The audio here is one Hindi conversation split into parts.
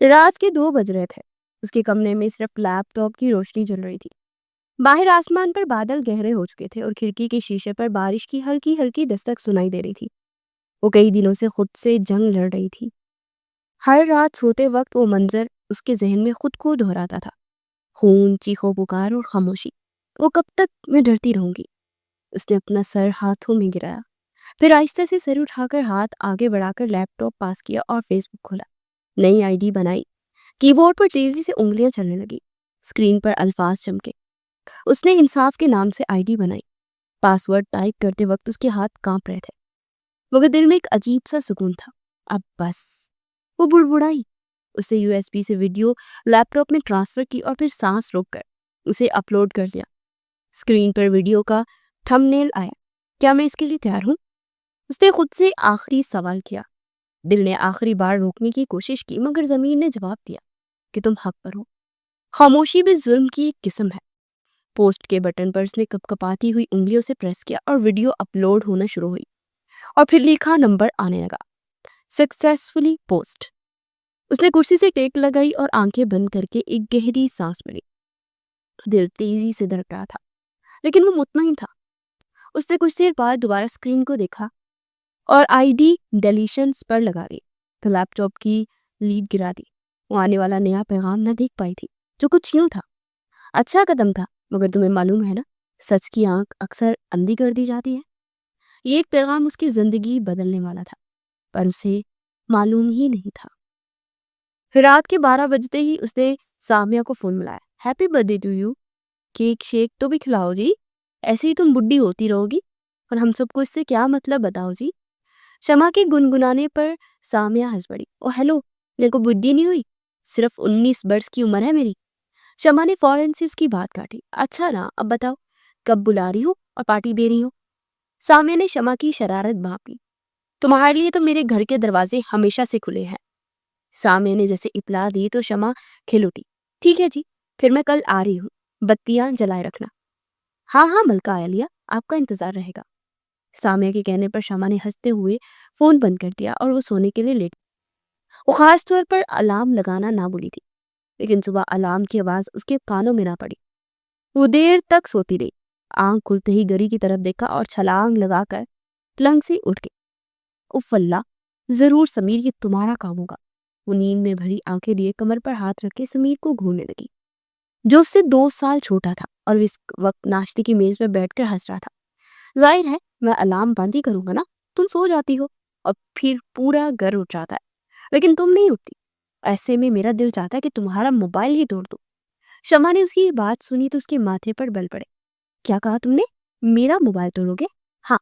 रात के 2 बज रहे थे। उसके कमरे में सिर्फ लैपटॉप की रोशनी जल रही थी। बाहर आसमान पर बादल गहरे हो चुके थे और खिड़की के शीशे पर बारिश की हल्की हल्की दस्तक सुनाई दे रही थी। वो कई दिनों से खुद से जंग लड़ रही थी। हर रात सोते वक्त वो मंजर उसके जहन में खुद को दोहराता था। खून, चीखो पुकार और खामोशी। वो कब तक मैं डरती रहूंगी। उसने अपना सर हाथों में गिराया, फिर आहिस्ते से सर उठाकर हाथ आगे बढ़ाकर लैपटॉप पास किया और फेसबुक खोला। नई आईडी बनाई। कीबोर्ड पर तेजी से उंगलियां चलने लगी। स्क्रीन पर अल्फाज चमके। उसने इंसाफ के नाम से आईडी बनाई। पासवर्ड टाइप करते वक्त उसके हाथ कांप रहे थे, मगर दिल में एक अजीब सा सुकून था। अब बस। वो बुड़बुड़ाई। उसे यूएसबी से वीडियो लैपटॉप में ट्रांसफर की और फिर सांस रोककर उसे अपलोड कर दिया। स्क्रीन पर वीडियो का थंबनेल आया। क्या मैं इसके लिए तैयार हूँ? उसने खुद से आखिरी सवाल किया। दिल ने आखिरी बार रोकने की कोशिश की, मगर जमीन ने जवाब दिया कि तुम हक पर हो। खामोशी भी जुल्म की एक किस्म है। पोस्ट के बटन पर उसने कपकपाती हुई उंगलियों से प्रेस किया और वीडियो अपलोड होना शुरू हुई। और फिर लिखा नंबर आने लगा, सक्सेसफुली पोस्ट। उसने कुर्सी से टेक लगाई और आंखें बंद करके एक गहरी सांस भरी। दिल तेजी से धड़क रहा था, लेकिन वो मुतमईन था। उसने कुछ देर बाद दोबारा स्क्रीन को देखा और आईडी डिलीशंस पर लगा दी। तो लैपटॉप की लीड गिरा दी। वो आने वाला नया पैगाम न देख पाई थी, जो कुछ यूं था। अच्छा कदम था, मगर तुम्हें मालूम है ना, सच की आंख अक्सर अंधी कर दी जाती है। ये एक पैगाम उसकी जिंदगी बदलने वाला था, पर उसे मालूम ही नहीं था। फिर रात के 12 बजते ही उसने सामिया को फोन मिलाया। Happy birthday to you. Cake shake तो भी खिलाओ जी। ऐसे ही तुम बुढ़ी होती रहोगी और हम सबको इससे क्या मतलब बताओ जी। शमा के गुनगुनाने पर सामिया हंस पड़ी। ओ हेलो, मेरे को बुद्धि नहीं हुई, सिर्फ 19 वर्ष की उम्र है मेरी। शमा ने फौरन से उसकी बात काटी। अच्छा ना, अब बताओ, कब बुला रही हो और पार्टी दे रही हो? सामिया ने शमा की शरारत भांप ली। तुम्हारे लिए तो मेरे घर के दरवाजे हमेशा से खुले हैं। सामिया ने जैसे इतला दी तो शमा खिल उठी। ठीक है जी, फिर मैं कल आ रही हूँ। बत्तियां जलाए रखना। हाँ हाँ मलका आलिया, आपका इंतजार रहेगा। सामिया के कहने पर शमा ने हंसते हुए फोन बंद कर दिया और वो सोने के लिए लेट। वो खास तौर पर अलार्म लगाना ना भूली थी, लेकिन सुबह अलार्म की आवाज उसके कानों में ना पड़ी। वो देर तक सोती रही। आंख खुलते ही घड़ी की तरफ देखा और छलांग लगाकर पलंग से उठ गई। उफ अल्लाह, जरूर समीर, ये तुम्हारा काम होगा। वो नींद में भरी आंखें लिए कमर पर हाथ रख के समीर को घूरने लगी, जो उससे 2 साल छोटा था और इस वक्त नाश्ते की मेज पर बैठकर हंस रहा था। जाहिर है, मैं अलार्म बंद ही करूंगा ना, तुम सो जाती हो और फिर पूरा घर उठ जाता है, लेकिन तुम नहीं उठती। ऐसे में मेरा दिल चाहता है कि तुम्हारा मोबाइल ही तोड़ दूं। शमा ने उसकी ये बात सुनी तो उसके माथे पर बल पड़े। क्या कहा तुमने? मेरा मोबाइल तोड़ोगे? हाँ।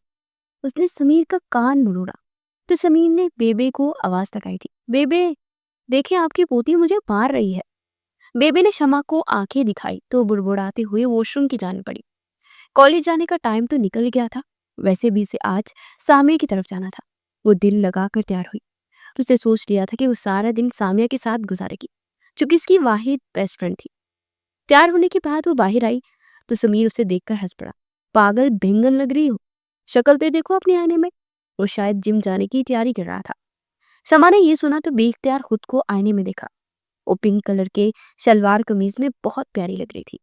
उसने समीर का कान मरोड़ा तो समीर ने बेबे को आवाज लगाई थी। बेबे, देखिए आपकी पोती मुझे मार रही है। बेबे ने शमा को आंखें दिखाई तो बुड़बुड़ाते हुए वॉशरूम की जाने पड़ी। कॉलेज जाने का टाइम तो निकल गया था। वैसे भी उसे आज सामिया की तरफ जाना था। वो दिल लगाकर तैयार हुई। उसने सोच लिया था कि वो सारा दिन सामिया के साथ गुजारेगी, जो उसकी वाहिद बेस्ट फ्रेंड थी। तैयार होने के बाद वो बाहर आई तो समीर उसे देखकर हंस पड़ा। पागल बेंगन लग रही हो, शक्ल तो देखो अपने आईने में। वो शायद जिम जाने की तैयारी कर रहा था। शमा ने ये सुना तो बेख्तियार खुद को आईने में देखा। वो पिंक कलर के शलवार कमीज में बहुत प्यारी लग रही थी।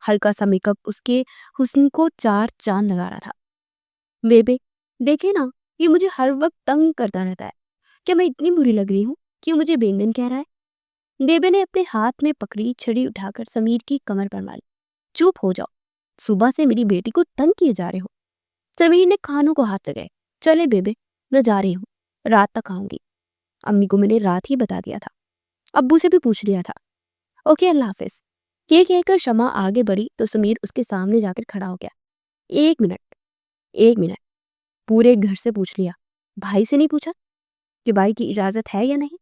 हल्का सा मेकअप उसके हुस्न को 4 चांद लगा रहा था। बेबे, देखे ना, ये मुझे हर वक्त तंग करता रहता है। क्या मैं इतनी बुरी लग रही हूँ कि वो मुझे बेंगन कह रहा है? बेबे ने अपने हाथ में पकड़ी छड़ी उठाकर समीर की कमर पर मारी। चुप हो जाओ, सुबह से मेरी बेटी को तंग किए जा रहे हो। समीर ने कानों को हाथ लगाए। चले बेबे, मैं जा रही हूँ, रात तक आऊंगी। अम्मी को मैंने रात ही बता दिया था, अब्बू से भी पूछ लिया था। ओके, अल्लाह हाफिज। ये कहकर शमा आगे बढ़ी तो समीर उसके सामने जाकर खड़ा हो गया। 1 मिनट, 1 मिनट, पूरे घर से पूछ लिया, भाई से नहीं पूछा कि भाई की इजाजत है या नहीं?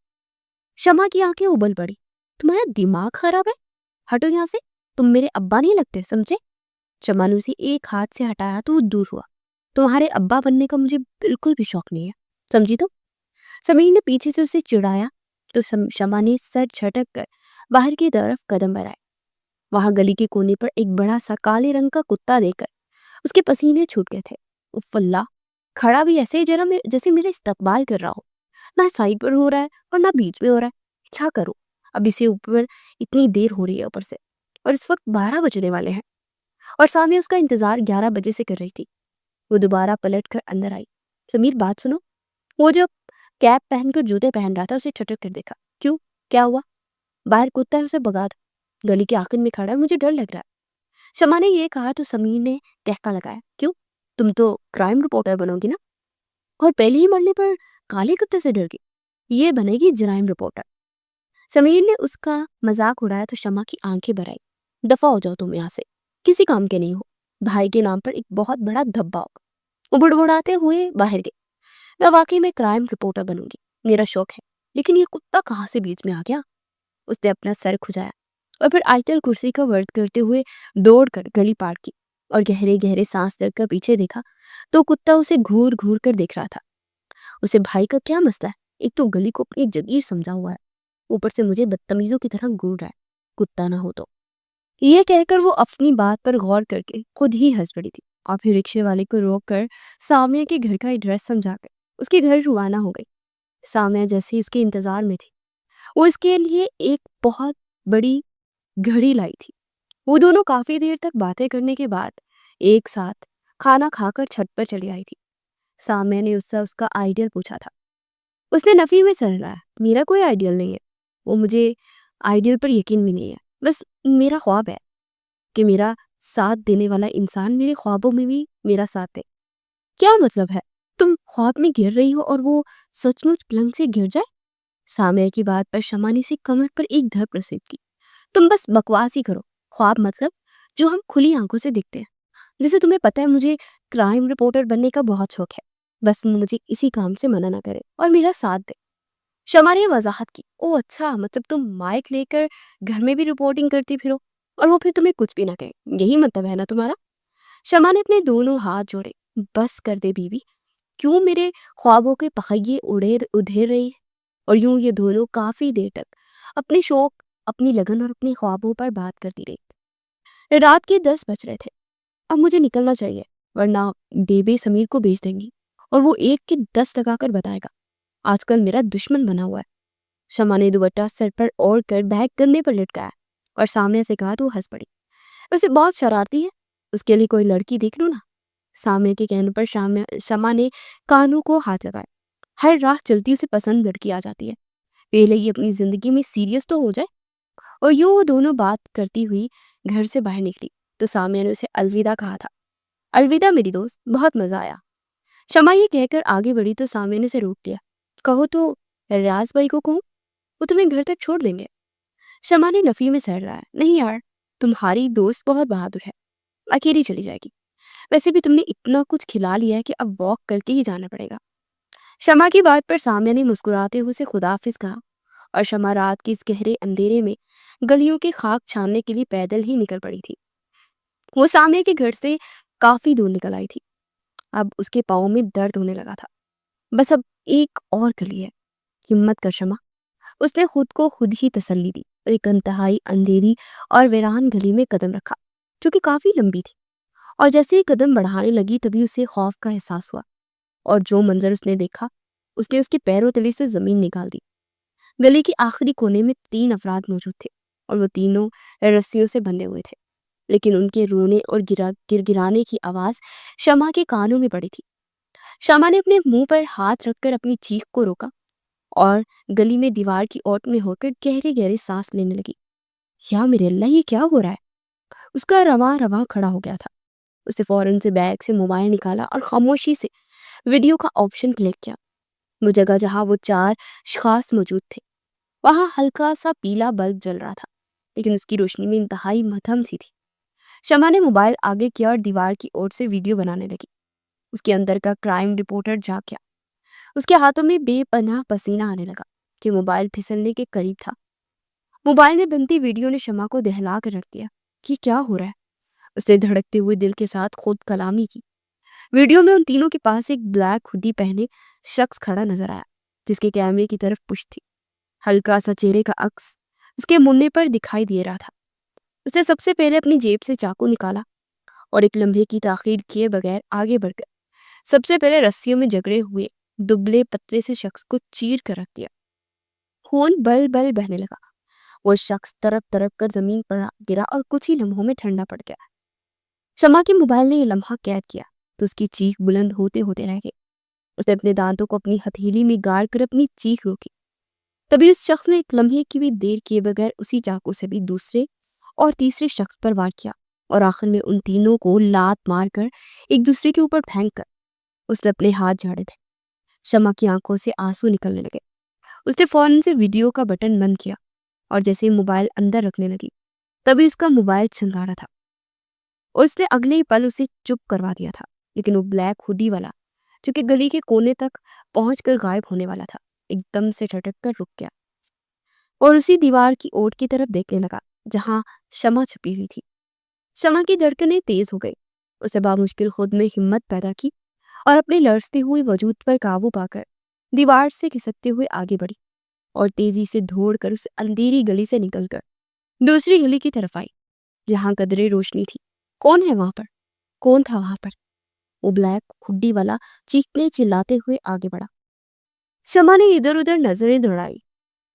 शमा की आंखें उबल पड़ी। तुम्हारा दिमाग खराब है? हटो यहाँ से, तुम मेरे अब्बा नहीं लगते, समझे? शमा ने उसे एक हाथ से हटाया तो वो दूर हुआ। तुम्हारे अब्बा बनने का मुझे बिल्कुल भी शौक नहीं है, समझी तुम? समीर ने पीछे से उसे चिढ़ाया तो शमा ने सर झटक कर बाहर की तरफ कदम बढ़ाए। वहां गली के कोने पर एक बड़ा सा काले रंग का कुत्ता देखकर उसके पसीने छूट गए थे। उफ अल्लाह, खड़ा भी ऐसे ही जैसे मेरा इस्तकबाल कर रहा हो। ना साइड पर हो रहा है और ना बीच में हो रहा है। क्या करूं? अब इसे ऊपर इतनी देर हो रही है ऊपर से, और इस वक्त 12 बजने वाले हैं, और सामने उसका इंतजार 11 बजे से कर रही थी। वो दोबारा पलट कर अंदर आई। समीर, बात सुनो। वो जो कैप पहनकर जूते पहन रहा था उसे ठटक कर देखा। क्यों, क्या हुआ? बाहर कुत्ता है, उसे भगा दो। गली के आखिर में खड़ा है, मुझे डर लग रहा है। शमा ने ये कहा तो समीर ने टहका लगाया। क्यों, तुम तो क्राइम रिपोर्टर बनोगी ना, और पहले ही मरने पर काले कुत्ते से डर गई। ये बनेगी जराइम रिपोर्टर। समीर ने उसका मजाक उड़ाया तो शमा की आंखें भर आई। दफा हो जाओ तुम यहाँ से, किसी काम के नहीं हो। भाई के नाम पर एक बहुत बड़ा धब्बा होगा। वो बुड़बुड़ाते हुए बाहर गए। मैं वाकई में क्राइम रिपोर्टर बनूंगी, मेरा शौक है, लेकिन ये कुत्ता कहाँ से बीच में आ गया? उसने अपना सर खुजाया और फिर आयतल कुर्सी का वर्द करते हुए दौड़कर गली पार की और गहरे गहरे सांस लेकर पीछे देखा तो कुत्ता उसे घूर घूर कर देख रहा था। उसे भाई का क्या मसला है? एक तो गली को अपनी जगीर समझा हुआ है, ऊपर से मुझे बदतमीजों की तरह घूर रहा है। कुत्ता ना हो तो। ये कहकर वो अपनी बात पर गौर करके खुद ही हंस पड़ी थी और फिर रिक्शे वाले को रोक कर सामिया के घर का एड्रेस समझाकर उसके घर रवाना हो गई। सामिया जैसे ही उसके इंतजार में थी, वो इसके लिए एक बहुत बड़ी घड़ी लाई थी। वो दोनों काफी देर तक बातें करने के बाद एक साथ खाना खाकर छत पर चली आई थी। सामिया ने उससे उसका आइडियल पूछा था। उसने नफी में सर हिलाया। मेरा कोई आइडियल नहीं है, वो मुझे आइडियल पर यकीन भी नहीं है। बस मेरा ख्वाब है कि मेरा साथ देने वाला इंसान मेरे ख्वाबों में भी मेरा साथ दे। क्या मतलब है? तुम ख्वाब में गिर रही हो और वो सचमुच पलंग से गिर जाए? सामिया की बात पर शमा ने उसी कमर पर एक धप रसीद की। तुम बस बकवास ही करो। ख्वाब मतलब जो हम खुली आंखों से देखते हैं। जैसे तुम्हें पता है मुझे क्राइम रिपोर्टर बनने का बहुत शौक है, बस मुझे इसी काम से मना ना करे और मेरा साथ दे। शमा ने वजाहत की। ओ अच्छा, मतलब तुम माइक लेकर घर में भी रिपोर्टिंग करती फिरो और वो फिर तुम्हें कुछ भी ना कहे, यही मतलब है ना तुम्हारा? शमा ने अपने दोनों हाथ जोड़े। बस कर दे बीवी, क्यों मेरे ख्वाबों के पखिए उड़े उधेर रही है? और यूं ये दोनों काफी देर तक अपने शौक, अपनी लगन और अपने ख्वाबों पर बात करती रही। रात के 10 बज रहे थे। अब मुझे निकलना चाहिए, वरना बेबे समीर को भेज देंगी और वो 1 के 10 लगाकर बताएगा आजकल मेरा दुश्मन बना हुआ है। शमा ने दुपट्टा सर पर ओढ़ कर बैग कंधे पर लटकाया और सामने से कहा तो हंस पड़ी। वैसे बहुत शरारती है, उसके लिए कोई लड़की देख लूं ना? सामने के कहने पर शमा ने कानों को हाथ लगाया। हर राह चलती उसे पसंद लड़की आ जाती है, पहले ये अपनी जिंदगी में सीरियस तो हो जाए। और यूं वो दोनों बात करती हुई घर से बाहर निकली तो सामिया ने उसे अलविदा कहा था। अलविदा मेरी दोस्त, बहुत मजा आया। शमा ये कहकर आगे बढ़ी तो सामिया ने उसे रोक लिया। कहो तो राज भाई को कहूं, वो तुम्हें घर तक छोड़ देंगे। शमा ने नफी में सर रहा है। नहीं यार, तुम्हारी दोस्त बहुत बहादुर है, अकेली चली जाएगी। वैसे भी तुमने इतना कुछ खिला लिया है कि अब वॉक करके ही जाना पड़ेगा। शमा की बात पर सामिया ने मुस्कुराते हुए उसे खुदाफिज कहा और शमा रात के इस गहरे अंधेरे में गलियों की खाक छानने के लिए पैदल ही निकल पड़ी थी। वो सामने के घर से काफी दूर निकल आई थी। अब उसके पाँव में दर्द होने लगा था। बस अब एक और गली है, हिम्मत कर शमा। उसने खुद को खुद ही तसल्ली दी और एक इंतहाई अंधेरी और वीरान गली में कदम रखा, जो कि काफी लंबी थी। और जैसे ही कदम बढ़ाने लगी तभी उसे खौफ का एहसास हुआ, और जो मंजर उसने देखा उसने उसके पैरों तले से जमीन निकाल दी। गली के आखिरी कोने में 3 अफराद मौजूद थे और वो तीनों रस्सियों से बंधे हुए थे, लेकिन उनके रोने और गिरगिराने की आवाज शमा के कानों में पड़ी थी। शमा ने अपने मुंह पर हाथ रखकर अपनी चीख को रोका और गली में दीवार की ओट में होकर गहरे गहरे सांस लेने लगी। या मेरे अल्लाह, ये क्या हो रहा है? उसका रवा रवा खड़ा हो गया था। उसने फौरन से बैग से मोबाइल निकाला और खामोशी से वीडियो का ऑप्शन क्लिक किया। वो जगह जहां वो 4 खास मौजूद थे, वहां हल्का सा पीला बल्ब जल रहा था, लेकिन उसकी रोशनी में इंतहाई मध्यम सी थी। शमा ने मोबाइल आगे किया और दीवार की ओर से वीडियो बनाने लगी। उसके अंदर का क्राइम रिपोर्टर जाग गया। उसके हाथों में बेपनाह पसीना आने लगा कि मोबाइल फिसलने के करीब था। मोबाइल में बनती वीडियो ने शमा को दहला कर रख दिया। कि क्या हो रहा है? उसने धड़कते हुए दिल के साथ खुद कलामी की। वीडियो में उन तीनों के पास एक ब्लैक हुडी पहने शख्स खड़ा नजर आया, जिसके कैमरे की तरफ पुश थी। हल्का सा चेहरे का अक्स उसके मुन्ने पर दिखाई दे रहा था। उसने सबसे पहले अपनी जेब से चाकू निकाला और एक लम्हे की ताखीर किए बगैर आगे बढ़कर सबसे पहले रस्सियों में जकड़े हुए दुबले पतले से शख्स को चीर कर रख दिया। खून बल बल बहने लगा। वो शख्स तरफ तरफ कर जमीन पर गिरा और कुछ ही लम्हों में ठंडा पड़ गया। शमा के मोबाइल ने ये लम्हा कैद किया तो उसकी चीख बुलंद होते होते रह गई। उसने अपने दांतों को अपनी हथेली में गाड़ कर अपनी चीख रोकी। तभी उस शख्स ने एक लम्हे की भी देर किए बगैर उसी चाकू से भी दूसरे और तीसरे शख्स पर वार किया और आखिर में उन तीनों को लात मारकर एक दूसरे के ऊपर फेंक कर उसने अपने हाथ झाड़े थे। शमा की आंखों से आंसू निकलने लगे। उसने फौरन से वीडियो का बटन बंद किया और जैसे ही मोबाइल अंदर रखने लगी तभी उसका मोबाइल चिंगारा था और उसने अगले ही पल उसे चुप करवा दिया था। लेकिन वो ब्लैक हुडी वाला जो कि गली के कोने तक पहुंचकर गायब होने वाला था, एकदम से ठटक कर रुक गया और उसी दीवार की ओट की तरफ देखने लगा जहां शमा छुपी हुई थी। शमा की धड़कनें तेज हो गई। उसे बामुश्किल खुद में हिम्मत पैदा की और अपने लड़ते हुए वजूद पर काबू पाकर दीवार से खिसकते हुए आगे बढ़ी और तेजी से दौड़कर उस अंधेरी गली से निकलकर दूसरी गली की तरफ आई जहां कदरे रोशनी थी। कौन है वहां पर? कौन था वहां पर? वो ब्लैक हुड्डी वाला चीखते चिल्लाते हुए आगे बढ़ा। शमा ने इधर उधर नजरें दौड़ाई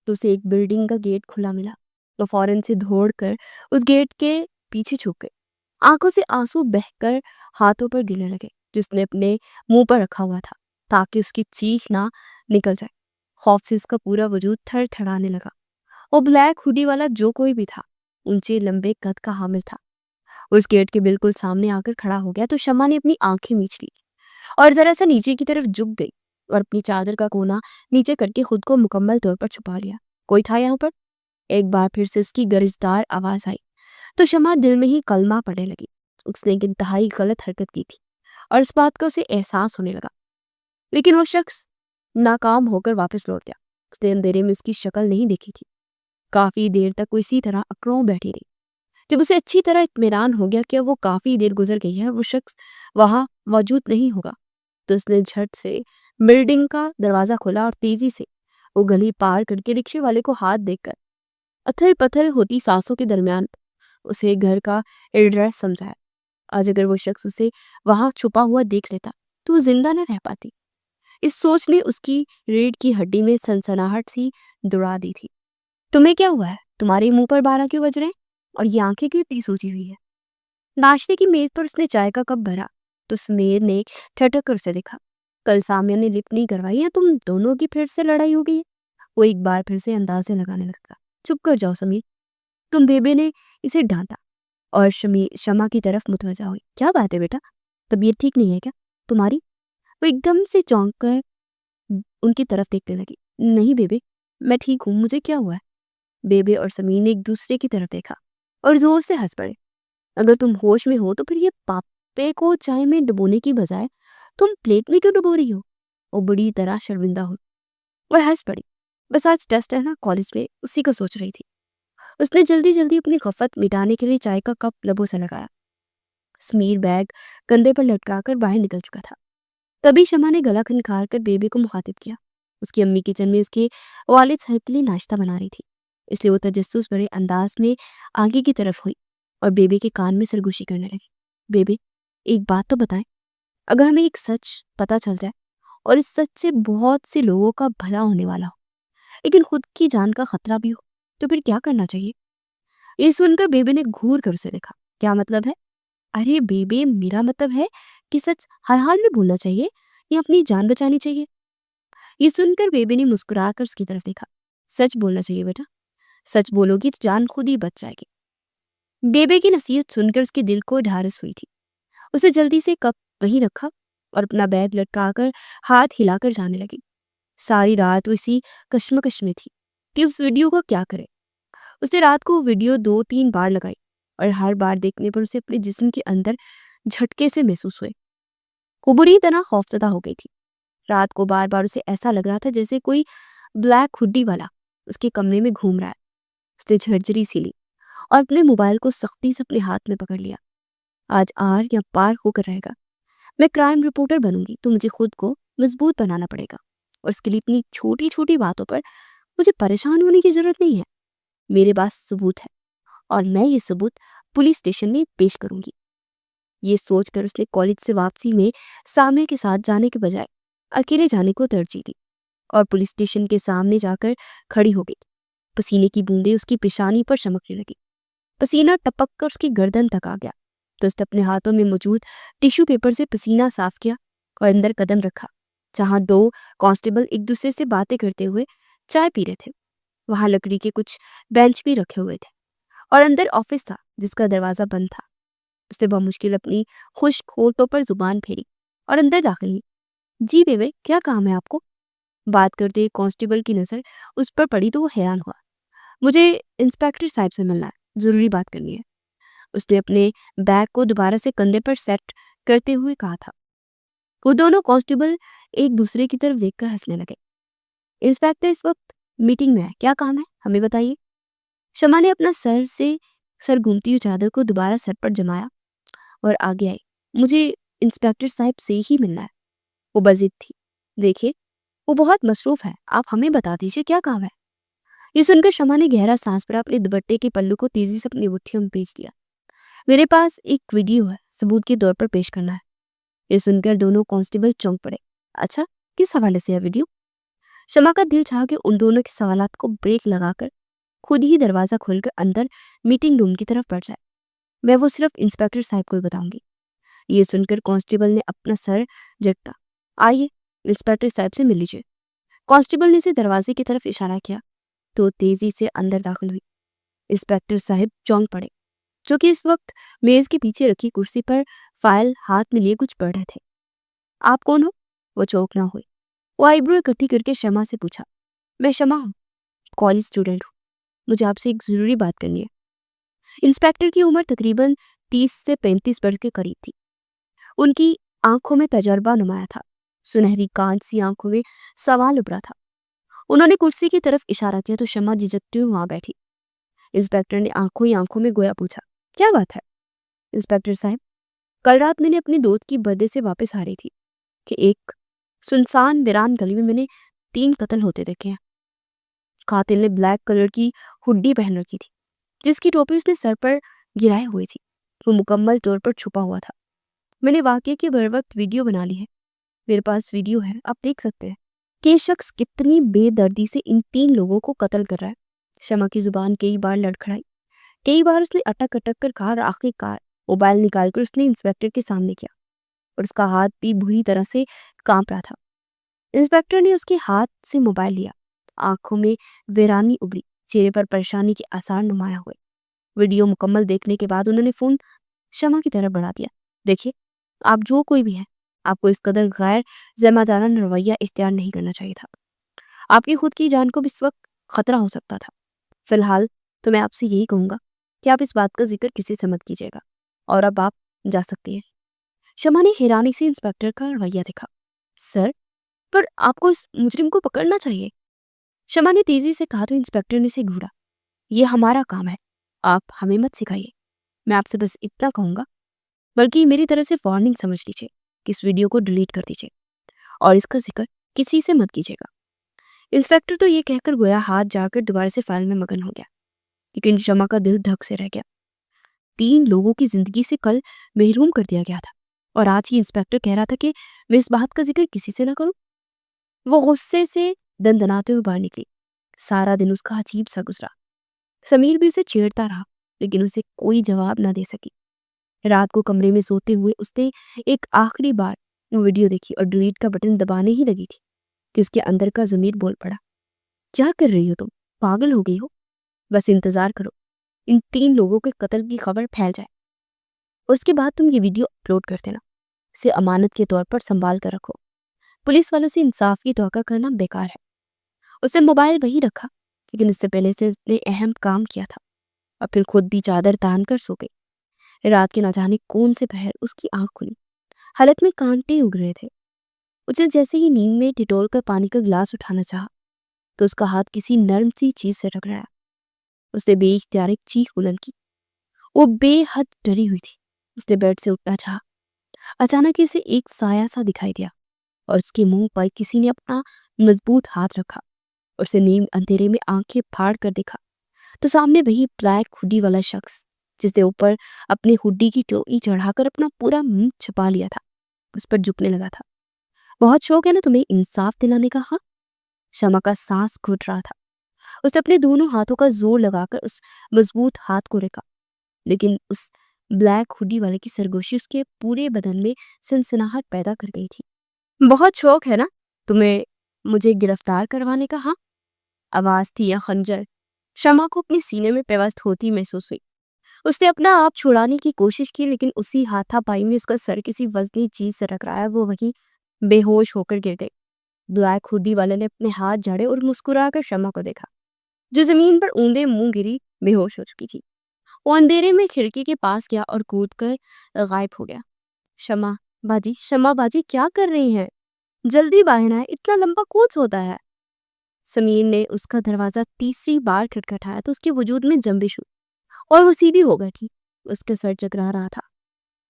तो उसे एक बिल्डिंग का गेट खुला मिला। तो फौरन से दौड़कर उस गेट के पीछे छुप गई। आंखों से आंसू बहकर हाथों पर गिरने लगे जिसने अपने मुंह पर रखा हुआ था ताकि उसकी चीख ना निकल जाए। खौफ से उसका पूरा वजूद थर थड़ाने लगा। वो ब्लैक हुडी वाला जो कोई भी था ऊंचे लंबे कद का हामिल था। उस गेट के बिल्कुल सामने आकर खड़ा हो गया तो शमा ने अपनी आंखें मीच ली और जरा सा नीचे की तरफ झुक गई और अपनी चादर का कोना नीचे करके खुद को मुकम्मल तौर पर छुपा लिया। कोई था यहाँ पर? एक बार फिर से उसकी गरिजदार आवाज आई तो शमा दिल में ही कलमा पड़ने लगी। उसने एक इंतहाई गलत हरकत की थी और इस बात का उसे एहसास होने लगा। लेकिन वो शख्स नाकाम होकर वापस लौट गया। उसने अंधेरे में उसकी शक्ल नहीं देखी थी। काफी देर तक वो इसी तरह अकड़ों बैठी रही। जब उसे अच्छी तरह इत्मीनान हो गया कि वो काफी देर गुजर गई है और वो शख्स वहां मौजूद नहीं होगा तो उसने झट से बिल्डिंग का दरवाजा खोला और तेजी से वो गली पार करके रिक्शे वाले को हाथ देकर अथल पथल होती सांसों के दरमियान उसे घर का एड्रेस समझाया। आज अगर वो शख्स उसे वहां छुपा हुआ देख लेता तो वो जिंदा न रह पाती। इस सोच ने उसकी रीढ़ की हड्डी में सनसनाहट सी दौड़ा दी थी। तुम्हें क्या हुआ है? तुम्हारे मुंह पर 12 क्यों बज रहे हैं और ये आंखें क्यों इतनी सूजी हुई है? नाश्ते की मेज पर उसने चाय का कप भरा तो समीर ने ठटक कर उसे देखा। कल सामिया ने लिफ्ट नहीं करवाई है, तुम दोनों की फिर से लड़ाई हो गई है? वो एक बार फिर से अंदाजे लगाने लगा। चुप कर जाओ समीर। तुम बेबे ने इसे डांटा और शमा की तरफ मुतवजा हुई। क्या बात है बेटा, तबीयत ठीक नहीं है क्या तुम्हारी? वो एकदम से चौंक कर उनकी तरफ देखने लगी। नहीं बेबे, मैं ठीक हूँ, मुझे क्या हुआ है? बेबे और समीर ने एक दूसरे की तरफ देखा और जोर से हंस पड़े। अगर तुम होश में हो तो फिर ये पापे को चाय में डुबोने की बजाय तुम प्लेट में क्यों डुबो रही हो? वो बड़ी तरह शर्मिंदा हुई और हंस पड़ी। बस आज टेस्ट है ना कॉलेज में, उसी का सोच रही थी। उसने जल्दी जल्दी अपनी खफत मिटाने के लिए चाय का कप लबों से लगाया। समीर बैग कंधे पर लटकाकर बाहर निकल चुका था। तभी शमा ने गला खनखार कर बेबी को मुखातिब किया। उसकी अम्मी किचन में उसके वालिद साहब के लिए नाश्ता बना रही थी, इसलिए वो तजस्सुस भरे अंदाज में आगे की तरफ हुई और बेबे के कान में सरगोशी करने लगी। बेबे, एक बात तो बताएं, अगर हमें एक सच पता चल जाए और इस सच से बहुत से लोगों का भला होने वाला हो लेकिन खुद की जान का खतरा भी हो तो फिर क्या करना चाहिए? ये सुनकर बेबे ने घूर कर उसे देखा। क्या मतलब है? अरे बेबे, मेरा मतलब है कि सच हर हाल में बोलना चाहिए या अपनी जान बचानी चाहिए? ये सुनकर बेबे ने मुस्कुराकर उसकी तरफ देखा। सच बोलना चाहिए बेटा, सच बोलोगी तो जान खुद ही बच जाएगी। बेबे की नसीहत सुनकर उसके दिल को ढारस हुई थी। उसे जल्दी से कप वहीं रखा और अपना बैग लटकाकर हाथ हिलाकर जाने लगी। सारी रात वो इसी कश्मकश में थी कि उस वीडियो को क्या करे। उसने रात को वो वीडियो 2-3 बार लगाई और हर बार देखने पर उसे अपने जिस्म के अंदर झटके से महसूस हुए। वो बुरी तरह खौफजदा हो गई थी। रात को बार बार उसे ऐसा लग रहा था जैसे कोई ब्लैक हुड्डी वाला उसके कमरे में घूम रहा है। उसने झरझरी सी ली और अपने मोबाइल को सख्ती से अपने हाथ में पकड़ लिया। आज आर या पार होकर रहेगा। मैं क्राइम रिपोर्टर बनूंगी तो मुझे खुद को मजबूत बनाना पड़ेगा और इसके लिए इतनी छोटी छोटी बातों पर मुझे परेशान होने की जरूरत नहीं है। मेरे पास सबूत है और मैं ये सबूत पुलिस स्टेशन में पेश करूंगी। ये सोचकर उसने कॉलेज से वापसी में सामने के साथ जाने के बजाय अकेले जाने को तरजीह दी और पुलिस स्टेशन के सामने जाकर खड़ी हो गई। पसीने की बूंदें उसकी पेशानी पर चमकने लगी। पसीना टपक कर उसकी गर्दन तक आ गया तो उसने अपने हाथों में मौजूद टिश्यू पेपर से पसीना साफ किया और अंदर कदम रखा, जहां दो कांस्टेबल एक दूसरे से बातें करते हुए चाय पी रहे थे। वहां लकड़ी के कुछ बेंच भी रखे हुए थे और अंदर ऑफिस था जिसका दरवाजा बंद था। उसने बहुत मुश्किल अपनी खुश्क होठों पर जुबान फेरी और अंदर दाखिल हुई। जी बेबे, क्या काम है आपको? बात करते ही कांस्टेबल की नजर उस पर पड़ी तो वो हैरान हुआ। मुझे इंस्पेक्टर साहब से मिलना है, जरूरी बात करनी है। उसने अपने बैग को दोबारा से कंधे पर सेट करते हुए कहा था। वो दोनों कांस्टेबल एक दूसरे की तरफ देखकर हंसने लगे। इंस्पेक्टर इस वक्त मीटिंग में है, क्या काम है हमें बताइए। शमा ने अपना सर घूमती हुई चादर को दोबारा सर पर जमाया और आगे आई। मुझे इंस्पेक्टर साहब से ही मिलना है। वो बजिद थी। देखिए, वो बहुत मसरूफ है, आप हमें बता दीजिए क्या काम है। ये सुनकर शमा ने गहरा सांस भरा, अपने दुपट्टे के पल्लू को तेजी से अपनी मुट्ठियों में भेज दिया। मेरे पास एक वीडियो है, सबूत के तौर पर पेश करना है। ये सुनकर दोनों कांस्टेबल चौंक पड़े। अच्छा, किस हवाले से है वीडियो? शमा का दिल चाहा कि उन दोनों के सवालात को ब्रेक लगाकर खुद ही दरवाजा खोलकर अंदर मीटिंग रूम की तरफ बढ़ जाए। मैं वो सिर्फ इंस्पेक्टर साहब को बताऊंगी। ये सुनकर कांस्टेबल ने अपना सर झटका। आइए, इंस्पेक्टर साहब से मिल लीजिए। कांस्टेबल ने उसे दरवाजे की तरफ इशारा किया तो तेजी से अंदर दाखिल हुई। इंस्पेक्टर साहब चौंक पड़े, जो कि इस वक्त मेज के पीछे रखी कुर्सी पर फाइल हाथ में लिए कुछ पढ़ रहे थे। आप कौन हो? वो चौंक ना हुए। वो आईब्रो इकट्ठी करके शमा से पूछा। मैं शमा हूँ, कॉलेज स्टूडेंट हूँ। मुझे आपसे एक जरूरी बात करनी है। इंस्पेक्टर की उम्र तकरीबन 30 से 35 वर्ष के करीब थी। उनकी आंखों में तजर्बा नुमाया था। सुनहरी कांच सी आंखों में सवाल उभरा था। उन्होंने कुर्सी की तरफ इशारा किया तो शमा झिझकती हुई वहां बैठी। इंस्पेक्टर ने आंखों ही आंखों में गोया पूछा, क्या बात है? इंस्पेक्टर साहब, कल रात मैंने अपनी दोस्त की बर्थडे से वापस आ रही थी कि एक सुनसान वीरान गली में मैंने 3 कत्ल होते देखे हैं। कातिल ने ब्लैक कलर की हुड्डी पहन रखी थी, जिसकी टोपी उसने सर पर गिराए हुई थी। वो मुकम्मल तौर पर छुपा हुआ था। मैंने वाकये की बर वक्त वीडियो बना ली है। मेरे पास वीडियो है, आप देख सकते हैं कि ये शख्स कितनी बेदर्दी से इन 3 लोगों को कत्ल कर रहा है। शमा की जुबान कई बार लड़खड़ाई। कई बार उसने अटक अटक कर कहा और आखिरकार मोबाइल निकालकर उसने इंस्पेक्टर के सामने किया और उसका हाथ भी बुरी तरह से कांप रहा था। इंस्पेक्टर ने उसके हाथ से मोबाइल लिया। आंखों में वीरानी उभरी, चेहरे पर परेशानी के आसार नुमाया हुए। वीडियो मुकम्मल देखने के बाद उन्होंने फोन शमा की तरफ बढ़ा दिया। देखिए, आप जो कोई भी है, आपको इस कदर गैर जिम्मेदाराना रवैया इख्तियार नहीं करना चाहिए था। आपकी खुद की जान को भी इस वक्त खतरा हो सकता था। फिलहाल तो मैं आपसे यही कहूंगा कि आप इस बात का जिक्र किसी से मत कीजिएगा और अब आप जा सकती हैं। शमा ने हैरानी से इंस्पेक्टर का रवैया देखा। सर, पर आपको इस मुजरिम को पकड़ना चाहिए। शमा ने तेजी से कहा तो इंस्पेक्टर ने इसे घूरा। ये हमारा काम है, आप हमें मत सिखाइए। मैं आपसे बस इतना कहूंगा, बल्कि मेरी तरह से वार्निंग समझ लीजिए कि इस वीडियो को डिलीट कर दीजिए और इसका जिक्र किसी से मत कीजिएगा। इंस्पेक्टर तो ये कहकर गोया हाथ जाकर दोबारा से फाइल में मगन हो गया, लेकिन शमा का दिल धक से रह गया। 3 लोगों की जिंदगी से कल महरूम कर दिया गया था और आज ही इंस्पेक्टर कह रहा था कि मैं इस बात का जिक्र किसी से ना करूं। वो गुस्से से दंदनाते हुए बाहर निकली। सारा दिन उसका अजीब सा गुजरा। समीर भी उसे छेड़ता रहा, लेकिन उसे कोई जवाब ना दे सकी। रात को कमरे में सोते हुए उसने एक आखिरी बार वो वीडियो देखी और डिलीट का बटन दबाने ही लगी थी कि उसके अंदर का ज़मीर बोल पड़ा। क्या कर रही हो तुम? पागल हो गई हो? बस इंतजार करो, इन 3 लोगों के कत्ल की खबर फैल जाए और उसके बाद तुम ये वीडियो अपलोड कर देना। इसे अमानत के तौर पर संभाल कर रखो। पुलिस वालों से इंसाफ की तौका करना बेकार है। उसने मोबाइल वही रखा, लेकिन उससे पहले से उसने अहम काम किया था और फिर खुद भी चादर तान कर सो गई। रात के न जाने कौन से पहर उसकी आंख खुली। हलक में कांटे उग रहे थे। उसे जैसे ही नींद में टिटोल कर पानी का गिलास उठाना चाहा तो उसका हाथ किसी नर्म सी चीज से रगड़ाया। उसने बेइख्तियार एक चीख बुलंद की। वो बेहद डरी हुई थी। उसने बेड से उठना चाहा। अचानक ही उसे एक साया सा दिखाई दिया और उसके मुंह पर किसी ने अपना मजबूत हाथ रखा। उसे नीम अंधेरे में आंखें फाड़ कर देखा तो सामने वही ब्लैक हुडी वाला शख्स, जिसने ऊपर अपनी हुड्डी की टोपी चढ़ाकर अपना पूरा मुंह छुपा लिया था, उस पर झुकने लगा था। बहुत शौक है ना तुम्हें इंसाफ दिलाने का? हाँ। शमा का सांस घुट रहा था। उसने अपने दोनों हाथों का जोर लगाकर उस मजबूत हाथ को रखा, लेकिन उस ब्लैक हुडी वाले की सरगोशी उसके पूरे बदन में सनसनाहट पैदा कर गई थी। बहुत शौक है ना तुम्हें मुझे गिरफ्तार करवाने का, हाँ? आवाज थी या खंजर, शमा को अपने सीने में पेवस्त होती महसूस हुई। उसने अपना आप छुड़ाने की कोशिश की, लेकिन उसी हाथापाई में उसका सर किसी वजनी चीज से टकराया। वो वहीं बेहोश होकर गिर गई। ब्लैक हुडी वाले ने अपने हाथ झाड़े और मुस्कुराकर शमा को देखा, जो जमीन पर ऊंधे मुंह गिरी बेहोश हो चुकी थी। वो अंधेरे में खिड़की के पास गया और कूद कर गायब हो गया। शमा बाजी, शमा बाजी, क्या कर रही हैं? जल्दी बाहर आए, इतना लंबा कौन सोता है? समीर ने उसका दरवाजा तीसरी बार खटखटाया तो उसके वजूद में जंबिश हुई और वो सीधी हो बैठी। उसका सर चकरा रहा था।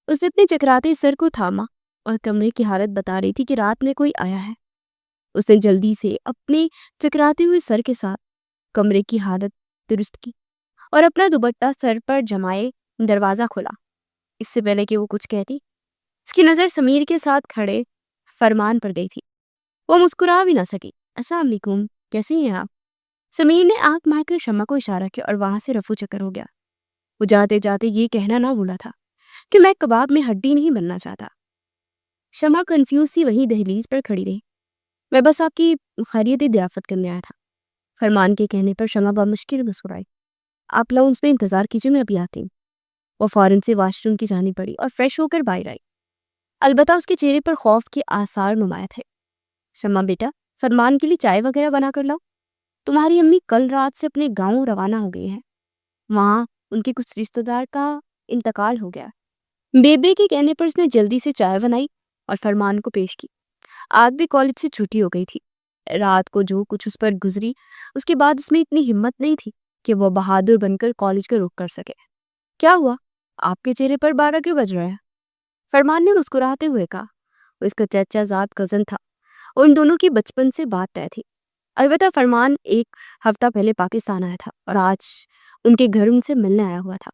उसने अपने चकराते सर को थामा और कमरे की हालत बता रही थी कि रात में कोई आया है। उसने जल्दी से अपने चकराते हुए सर के साथ कमरे की हालत दुरुस्त की और अपना दुपट्टा सर पर जमाए दरवाजा खोला। इससे पहले कि वो कुछ कहती, उसकी नजर समीर के साथ खड़े फरमान पर गई थी। वो मुस्कुरा भी ना सकी। अस्सलाम वालेकुम, कैसी हैं आप? समीर ने आंख मारकर शमा को इशारा किया और वहां से रफू चक्कर हो गया। वो जाते जाते ये कहना ना भूला था कि मैं कबाब में हड्डी नहीं बनना चाहता। शमा कंफ्यूज सी वहीं दहलीज पर खड़ी रही। मैं बस आपकी खैरियत दरियाफत करने आया था। फरमान के कहने पर शमा बामुश्किल मुस्कुराई। आप लाउंज में इंतजार कीजिए, मैं अभी आती हूँ। वो फौरन से वॉशरूम की जानी पड़ी और फ्रेश होकर बाहर आई। अलबत्ता उसके चेहरे पर खौफ के आसार नुमाया थे। शमा बेटा, फरमान के लिए चाय वगैरह बना कर लाओ। तुम्हारी अम्मी कल रात से अपने गांव रवाना हो गई हैं। वहां उनके कुछ रिश्तेदार का इंतकाल हो गया। बेबे के कहने पर उसने जल्दी से चाय बनाई और फरमान को पेश की। आज भी कॉलेज से छुट्टी हो गई थी। रात को जो कुछ उस पर गुजरी, उसके बाद उसमें इतनी हिम्मत नहीं थी कि वह बहादुर बनकर कॉलेज का रुख कर सके। क्या हुआ? आपके चेहरे पर 12 क्यों बज रहा है? फरमान ने मुस्कुराते हुए कहा। वो इसका चचाजाद कजन था। उन दोनों की बचपन से बात तय थी। अलबत्ता फरमान एक हफ्ता पहले पाकिस्तान आया था और आज उनके घर उनसे मिलने आया हुआ था।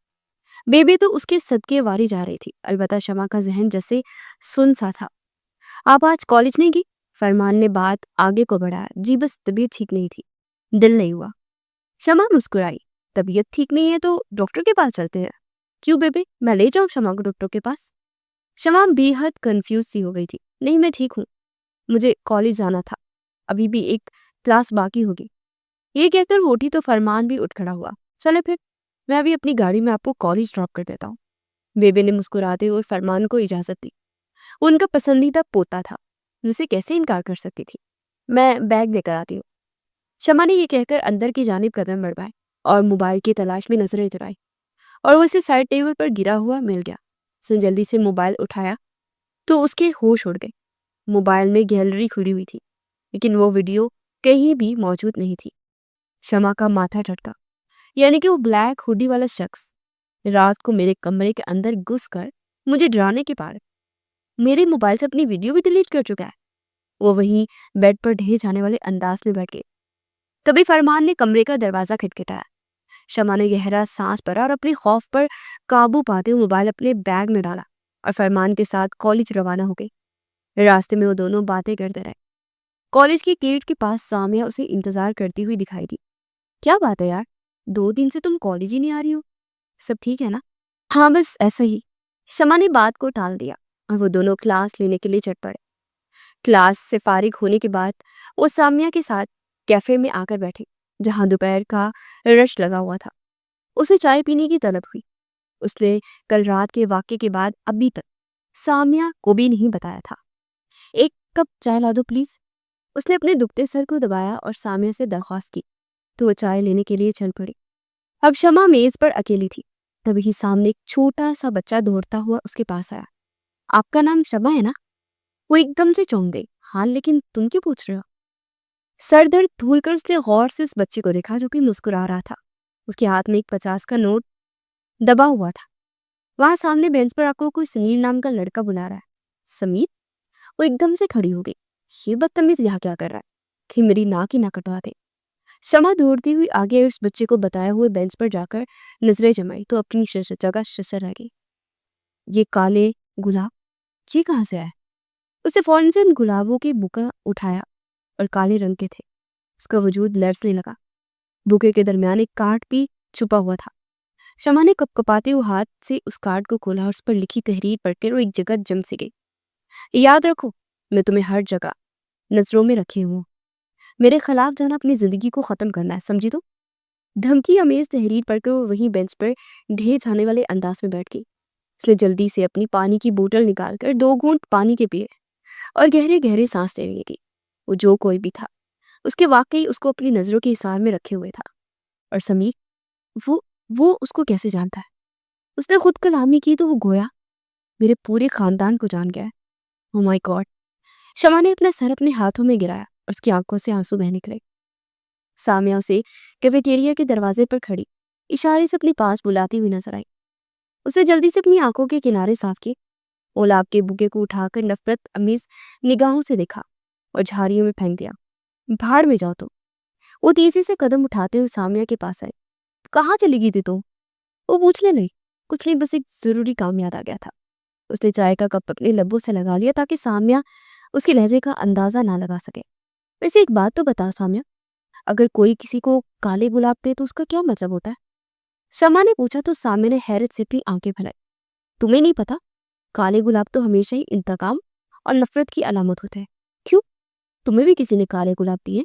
बेबी तो उसके सदके वारी जा रही थी। अलबत्ता शमा का जहन जैसे सुन सा था। आप आज कॉलेज नहीं गई? फरमान ने बात आगे को बढ़ाया। जी बस तबीयत ठीक नहीं थी, दिल नहीं हुआ। शमा मुस्कुराई। तबीयत ठीक नहीं है तो डॉक्टर के पास चलते हैं। क्यों बेबे, मैं ले जाऊं शमा को डॉक्टर के पास? शमा बेहद कंफ्यूज सी हो गई थी। नहीं, मैं ठीक हूँ, मुझे कॉलेज जाना था, अभी भी एक क्लास बाकी होगी। ये कहकर उठी तो फरमान भी उठ खड़ा हुआ। चले फिर, मैं अभी अपनी गाड़ी में आपको कॉलेज ड्रॉप कर देता हूँ। बेबे ने मुस्कुराते हुए फरमान को इजाजत दी। वो उनका पसंदीदा पोता था, जिसे कैसे इनकार कर सकती थी। मैं बैग लेकर आती हूँ। शमा ने ये कहकर अंदर की जानिब कदम बढ़ाए और मोबाइल की तलाश में नजरें चुराई और वो इसे साइड टेबल पर गिरा हुआ मिल गया। उसने जल्दी से मोबाइल उठाया तो उसके होश उड़ गए। मोबाइल में गैलरी खुली हुई थी, लेकिन वो वीडियो कहीं भी मौजूद नहीं थी। शमा का माथा झटका। यानी कि वो ब्लैक हुडी वाला शख्स रात को मेरे कमरे के अंदर घुसकर मुझे डराने के बाद मेरे मोबाइल से अपनी वीडियो भी डिलीट कर चुका है। वो वहीं बेड पर ढहे जाने वाले अंदाज में बैठ गए। तभी फरमान ने कमरे का दरवाजा खटखटाया। शमा ने गहरा सांस भरा और अपने खौफ पर काबू पाते हुए मोबाइल अपने बैग में डाला और फरमान के साथ कॉलेज रवाना हो गई। रास्ते में वो दोनों बातें करते रहे। कॉलेज के गेट के पास सामिया उसे इंतजार करती हुई दिखाई दी। क्या बात है यार, 2 दिन से तुम कॉलेज ही नहीं आ रही हो, सब ठीक है ना? हाँ बस ऐसा ही। शमा ने बात को टाल दिया और वो दोनों क्लास लेने के लिए चल पड़े। क्लास से फारिग होने के बाद वो सामिया के साथ कैफे में आकर बैठे, जहां दोपहर का रश लगा हुआ था। उसे चाय पीने की तलब हुई। उसने कल रात के वाक्य के बाद अभी तक सामिया को भी नहीं बताया था। एक कप चाय ला दो प्लीज। उसने अपने दुखते सर को दबाया और सामिया से दरख्वास्त की तो वो चाय लेने के लिए चल पड़ी। अब शमा मेज पर अकेली थी। तभी सामने एक छोटा सा बच्चा दौड़ता हुआ उसके पास आया। आपका नाम शमा है ना? वो एकदम से चौंक गई। हाँ, लेकिन तुम क्यों पूछ रहे हो? सर दर्द भूलकर उसने गौर से इस बच्चे को देखा जो कि मुस्कुरा रहा था। उसके हाथ में एक 50 का नोट दबा हुआ था। वहां सामने बेंच पर आपको कोई समीर नाम का लड़का बुला रहा है। समीर? वो एकदम से खड़ी हो गई। ये बदतमीज यहाँ क्या कर रहा है कि मेरी नाक ही ना कटवा दे। शमा दौड़ती हुई आगे उस बच्चे को बताए हुए बेंच पर जाकर नजरें जमाई तो अपनी जगह शसर रह गई। ये काले गुलाब, ये कहाँ से आया? उसने फौरन से उन गुलाबों के बुका उठाया और काले रंग के थे। उसका वजूद लरसने लगा। बुके के दरमियान एक कार्ड भी छुपा हुआ था। शमा ने कपकपाते हुए हाथ से उस कार्ड को खोला और उस पर लिखी तहरीर पढ़कर वो एक जगह जम सी गई। याद रखो, मैं तुम्हें हर जगह नजरों में रखे हूँ। मेरे खिलाफ जाना अपनी जिंदगी को खत्म करना है, समझी? तो धमकी अमेज तहरीर पढ़कर वो वहीं बेंच पर ढेर जाने वाले अंदाज में बैठ गई। उसने जल्दी से अपनी पानी की बोतल निकालकर 2 घूंट पानी के पिए और गहरे गहरे सांस लेने लगी। वो जो कोई भी था, उसके वाकई उसको अपनी नजरों के हिसार में रखे हुए था। और समीर, वो वो उसको कैसे जानता है? उसने खुद कलामी की तो वो गोया मेरे पूरे खानदान को जान गया है। Oh my God! शमा ने अपना सर अपने हाथों में गिराया और उसकी आंखों से आंसू बहने लगे। सामिया उसे कैफेटेरिया के दरवाजे पर खड़ी इशारे से अपने पास बुलाती हुई नजर आई। उसने जल्दी से अपनी आंखों के किनारे साफ किए, गुलाब के बुके को उठाकर नफरत अमीज निगाहों से देखा और झाड़ियों में फेंक दिया। भाड़ में जाओ तुम। वो तेजी से कदम उठाते हुए सामिया के पास आई। कहाँ चली गई थी तुम? वो पूछने लगी। कुछ नहीं, बस एक जरूरी काम याद आ गया था। उसने चाय का कप अपने लब्बों से लगा लिया ताकि सामिया उसके लहजे का अंदाजा ना लगा सके। वैसे एक बात तो बता सामिया, अगर कोई किसी को काले गुलाब दे तो उसका क्या मतलब होता है? शमा ने पूछा तो सामिया ने हैरत से अपनी आंखें फैलाई। तुम्हें नहीं पता? काले गुलाब तो हमेशा ही इंतकाम और नफरत की अलामत होते हैं। क्यों, तुम्हें भी किसी ने काले गुलाब दिए?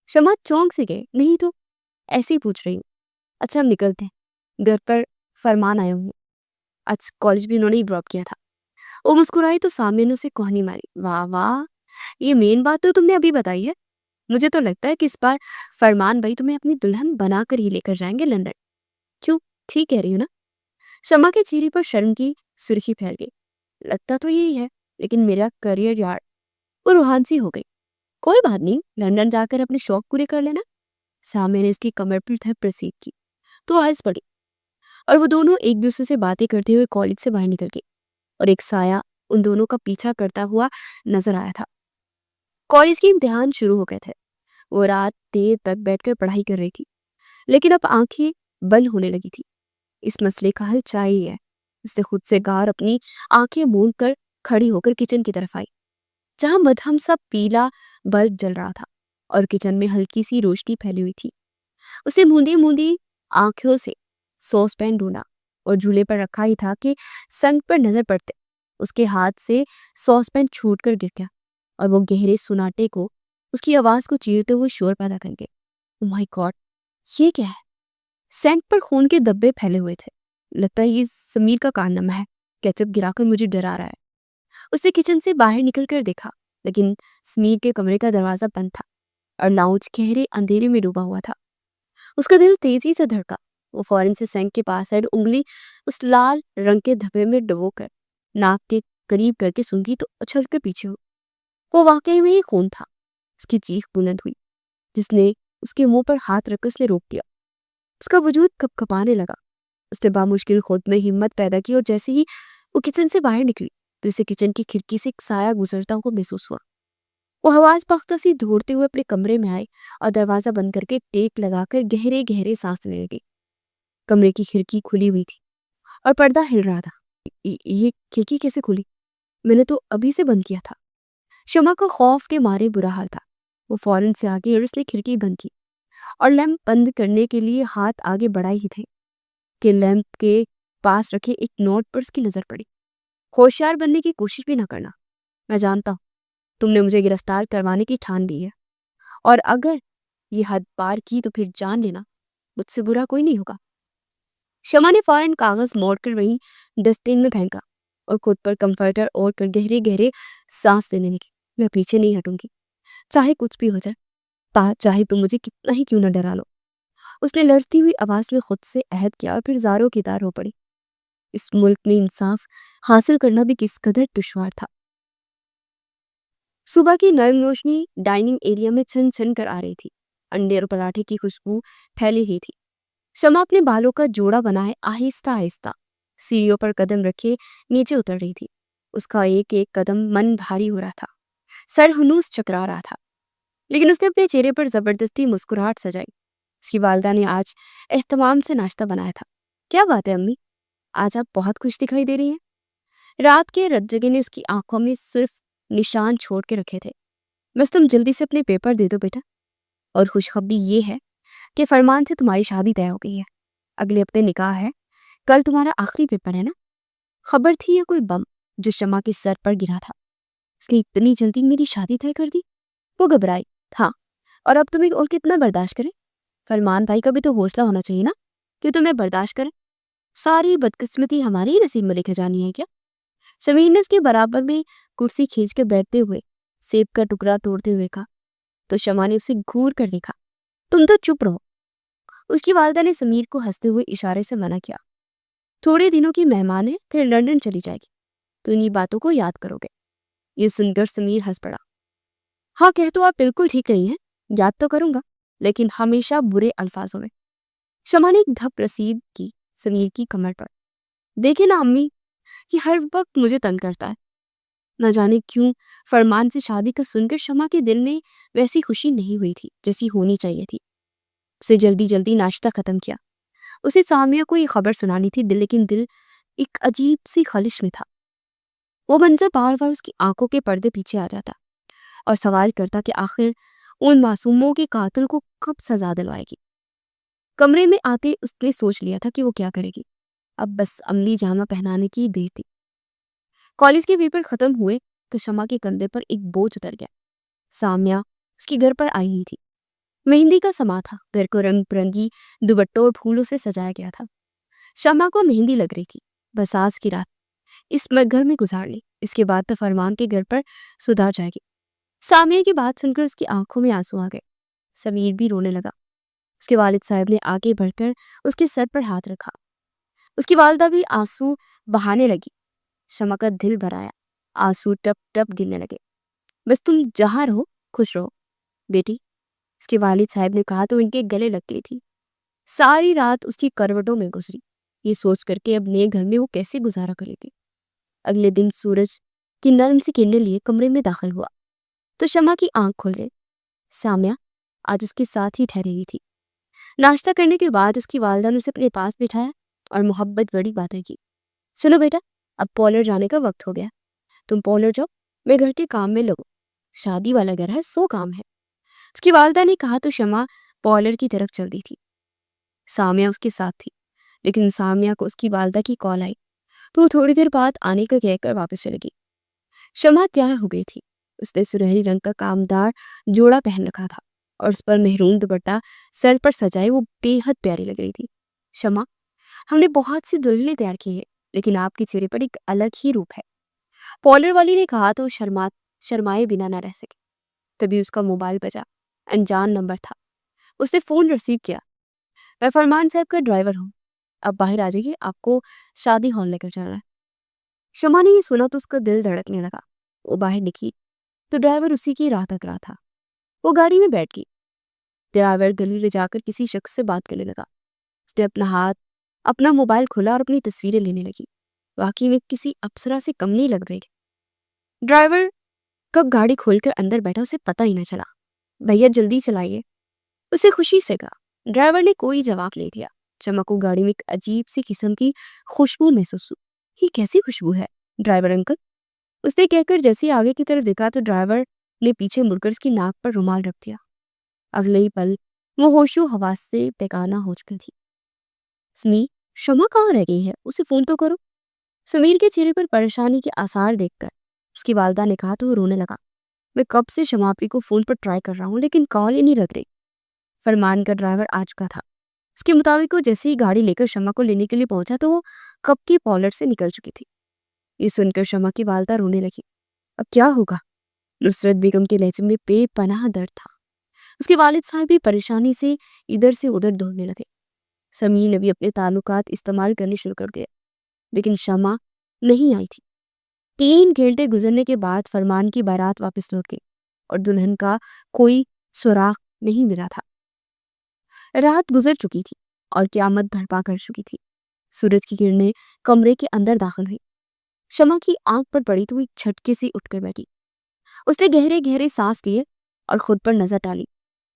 शमा चौंक से गए। नहीं तो ऐसे ही पूछ रही हूँ। अच्छा, हम निकलते हैं, घर पर फरमान आया हूँ। आज कॉलेज भी उन्होंने ही ड्रॉप किया था। वो मुस्कुराई तो सामने ने उसे कोहनी मारी। वाह वाह, ये मेन बात तो तुमने अभी बताई है। मुझे तो लगता है कि इस बार फरमान भाई तुम्हें अपनी दुल्हन बनाकर ही लेकर जाएंगे लंदन। क्यों, ठीक कह रही हो ना? शमा के चेहरे पर शर्म की सुर्खी फैल गई। लगता तो यही है, लेकिन मेरा करियर यार। वो रूहान सी हो गई। कोई बात नहीं, लंदन जाकर अपने शौक पूरे कर लेना। सामने ने इसकी कमर पर धप प्रसीद की तो आइस पड़ी और वो दोनों एक दूसरे से बातें करते हुए कॉलेज से बाहर निकल गए और एक साया उन दोनों का पीछा करता हुआ नजर आया था। कॉलेज के इम्तिहान शुरू हो गए थे। वो रात देर तक बैठकर पढ़ाई कर रही थी, लेकिन अब आंखें बंद होने लगी थी। इस मसले का हल चाहिए है। उसने खुद से गार अपनी आंखें मूंद कर खड़ी होकर किचन की तरफ आई, जहां मध्यम सा पीला बल्ब जल रहा था और किचन में हल्की सी रोशनी फैली हुई थी। उसे मूंदी मूंदी आंखों से सॉस पैन ढूंढा और झूले पर रखा ही था कि संग पर नजर पड़ते उसके हाथ से सॉस पैन छूट कर गिर गया और वो गहरे सुनाटे को उसकी आवाज को चीरते हुए शोर पैदा कर गए। ओह माय गॉड, ये क्या है? सैंक पर खून के धब्बे फैले हुए थे। लगता है ये समीर का कारनामा है। केचप गिराकर मुझे डरा रहा है। उसे किचन से बाहर निकल कर देखा, लेकिन समीर के कमरे का दरवाजा बंद था और लाउंज गहरे अंधेरे में डूबा हुआ था। उसका दिल तेजी से धड़का। वो फौरन से सैंक के पास आई, उंगली उस लाल रंग के धब्बे में डुबोकर नाक के करीब करके सूंघी तो उछल कर पीछे हो। वो वाकई में ही खून था। उसकी चीख बुलंद हुई। जिसने उसके मुंह पर हाथ रखकर उसने रोक दिया। उसका वजूद कपकपाने लगा। उसने बामुश्किल खुद में हिम्मत पैदा की और जैसे ही वो किचन से बाहर निकली तो उसे किचन की खिड़की से एक साया गुजरता हुआ महसूस हुआ। वो हवास पख्ता सी दौड़ते हुए अपने कमरे में आए और दरवाजा बंद करके टेक लगाकर गहरे गहरे सांस लेने लगी। कमरे की खिड़की खुली हुई थी और पर्दा हिल रहा था। ये खिड़की कैसे खुली? मैंने तो अभी से बंद किया था। शमा को खौफ के मारे बुरा हाल था। वो फौरन से आगे और इसलिए खिड़की बंद की और लैंप बंद करने के लिए हाथ आगे बढ़ाए ही थे कि लैंप के पास रखे एक नोट पर उसकी नजर पड़ी। होशियार बनने की कोशिश भी ना करना। मैं जानता हूँ तुमने मुझे गिरफ्तार करवाने की ठान ली है, और अगर ये हद पार की तो फिर जान लेना मुझसे बुरा कोई नहीं होगा। शमा ने फौरन कागज मोड़कर वहीं डस्टबिन में फेंका और खुद पर कंफर्टर ओढ़ कर गहरे गहरे सांस लेने लगी। मैं पीछे नहीं हटूंगी, चाहे कुछ भी हो जाए, चाहे तुम मुझे कितना ही क्यों न डरा लो। उसने लड़ती हुई आवाज में खुद से अहद किया और फिर जारों की तार हो पड़ी। इस मुल्क में इंसाफ हासिल करना भी किस कदर दुश्वार था। सुबह की नरम रोशनी डाइनिंग एरिया में छन छन कर आ रही थी। अंडे और पराठे की खुशबू फैली ही थी। शमा अपने बालों का जोड़ा बनाए आहिस्ता आहिस्ता सीढ़ियों पर कदम रखे नीचे उतर रही थी। उसका एक एक कदम मन भारी हो रहा था, सर हुनूस चकरा रहा था, लेकिन उसने अपने चेहरे पर जबरदस्ती मुस्कुराहट सजाई। उसकी वालदा ने आज एहतमाम से नाश्ता बनाया था। क्या बात है अम्मी, आज आप बहुत खुश दिखाई दे रही हैं। रात के रज्जगे ने उसकी आंखों में सिर्फ निशान छोड़ के रखे थे। बस तुम जल्दी से अपने पेपर दे दो बेटा। और खुशखबरी ये है, कि फरमान से तुम्हारी शादी तय हो गई है, अगले हफ्ते निकाह है, कल तुम्हारा आखिरी पेपर है ना। खबर थी या कोई बम जो शमा के सर पर गिरा था? उसने इतनी जल्दी मेरी शादी तय कर दी? वो घबराई। हाँ, और अब तुम्हें और कितना बर्दाश्त करें? फरमान भाई का भी तो हौसला होना चाहिए ना कि तुम्हें बर्दाश्त करें। सारी बदकिस्मती हमारे ही नसीब में लिखे जानी है क्या? समीर ने उसके बराबर में कुर्सी खींच के बैठते हुए सेब का टुकड़ा तोड़ते हुए कहा। तो शमा ने उसे घूर कर देखा। तुम तो चुप रहो। उसकी वालिदा ने समीर को हंसते हुए इशारे से मना किया। थोड़े दिनों की मेहमान है, फिर लंदन चली जाएगी, तो इन्हीं बातों को याद करोगे। ये सुनकर समीर हंस पड़ा। हाँ, कह तो आप बिल्कुल ठीक नहीं है, याद तो करूंगा, लेकिन हमेशा बुरे अल्फाजों में। शमा ने एक धप रसीद की समीर की कमर पर। देखे ना अम्मी, कि हर वक्त मुझे तंग करता है। न जाने क्यों फरमान से शादी का सुनकर शमा के दिल में वैसी खुशी नहीं हुई थी जैसी होनी चाहिए थी। उसे जल्दी जल्दी नाश्ता खत्म किया। उसे सामिया को ये खबर सुनानी थी, लेकिन दिल एक अजीब सी खलिश में था। वो मंजर बार बार उसकी आंखों के पर्दे पीछे आ जाता और सवाल करता कि आखिर उन मासूमों के कातिल को कब सजा दिलवाएगी। कमरे में आते उसने सोच लिया था कि वो क्या करेगी। अब बस अमली जामा पहनाने की देर थी। कॉलेज के पेपर खत्म हुए तो शमा के कंधे पर एक बोझ उतर गया। सामिया उसके घर पर आई ही थी। मेहंदी का समा था। घर को रंग बिरंगी दुपट्टों और फूलों से सजाया गया था। शमा को मेहंदी लग रही थी। बस आज की रात इस घर में गुजार ली, इसके बाद तो फरमान के घर पर सुधार जाएगी। सामिया की बात सुनकर उसकी आंखों में आंसू आ गए। समीर भी रोने लगा। उसके वालिद साहब ने आगे बढ़कर उसके सर पर हाथ रखा। उसकी वालिदा भी आंसू बहाने लगी। शमा का दिल भर आया। आंसू टप टप गिरने लगे। बस तुम जहां रहो खुश रहो बेटी, उसके वालिद साहब ने कहा तो इनके गले लग गई थी। सारी रात उसकी करवटों में गुजरी, ये सोच करके अब नए घर में वो कैसे गुजारा करेगी। अगले दिन सूरज की नर्म सी किरणें लिए कमरे में दाखिल हुआ तो शमा की आंख खुल गई। सामिया आज उसके साथ ही ठहरी हुई थी। नाश्ता करने के बाद उसकी वालिदा ने उसे अपने पास बिठाया और मोहब्बत बड़ी बातें की। सुनो बेटा, अब पॉलर जाने का वक्त हो गया, तुम पॉलर जाओ, मैं घर के काम में लगूं। शादी वाला घर है, 100 काम है। उसकी वालिदा ने कहा तो शमा पॉलर की तरफ चल दी थी। सामिया उसके साथ थी, लेकिन सामिया को उसकी वालिदा की कॉल आई तो वो थोड़ी देर बाद आने का कहकर वापस चली गई। शमा तैयार हो गई थी। उसने सुनहरी रंग का कामदार जोड़ा पहन रखा था और उस पर मेहरून दुपट्टा सर पर सजाए वो बेहद प्यारी लग रही थी। शमा, हमने बहुत सी दुल्हनें तैयार की है, लेकिन आपके चेहरे पर एक अलग ही रूप है। पॉलर वाली ने कहा तो शर्माए बिना न रह सके। तभी उसका मोबाइल बजा। अनजान नंबर था। उसने फोन रिसीव किया। मैं फरमान साहब का ड्राइवर हूँ, अब बाहर आ जाइए, आपको शादी हॉल लेकर जाना है। शमा ने ये सुना तो उसका दिल धड़कने लगा। वो बाहर निकली तो ड्राइवर उसी की राह तक रहा था। वो गाड़ी में बैठ गई। ड्राइवर गली ले जाकर किसी शख्स से बात करने लगा। उसने अपना मोबाइल खोला और अपनी तस्वीरें लेने लगी। वाकई में किसी अप्सरा से कम नहीं लग रही थी। ड्राइवर कब गाड़ी खोलकर अंदर बैठा उसे पता ही न चला। भैया जल्दी चलाइए, उसे खुशी से कहा। ड्राइवर ने कोई जवाब नहीं दिया। चमक को गाड़ी में एक अजीब सी किस्म की खुशबू महसूस हुई। ये कैसी खुशबू है ड्राइवर अंकल? उसने कहकर जैसे ही आगे की तरफ देखा तो ड्राइवर ने पीछे मुड़कर उसकी नाक पर रुमाल रख दिया। अगले ही पल वो होशो हवास से बेगाना हो चुकी थी। समीर, शमा कहाँ रह गई है, उसे फोन तो करो। समीर के चेहरे पर परेशानी के आसार देखकर उसकी वालिदा ने कहा तो वो रोने लगा। मैं कब से शमापी को फोन पर ट्राई कर रहा हूँ, लेकिन कॉल ही नहीं लग रही। फरमान का ड्राइवर आ चुका था। उसके मुताबिक वो जैसे ही गाड़ी लेकर शमा को लेने के लिए पहुंचा तो वो कब की पॉलर से निकल चुकी थी। ये सुनकर शमा की वालिदा रोने लगी। अब क्या होगा? नुसरत बेगम के लहजे में बेपनाह दर्द था। उसके वालिद साहब भी परेशानी से इधर से उधर दौड़ने लगे। समीर ने भी अपने ताल्लुकात इस्तेमाल करने शुरू कर दिए, लेकिन शमा नहीं आई थी। 3 घंटे गुजरने के बाद फरमान की बारात वापस लौट गई और दुल्हन का कोई सुराग नहीं मिला था। रात गुजर चुकी थी और क़यामत बर्पा कर चुकी थी। सूरज की किरणें कमरे के अंदर दाखिल हुई। शमा की आंख पर पड़ी तो वो एक झटके से उठकर बैठी। उसने गहरे गहरे सांस लिए और खुद पर नजर डाली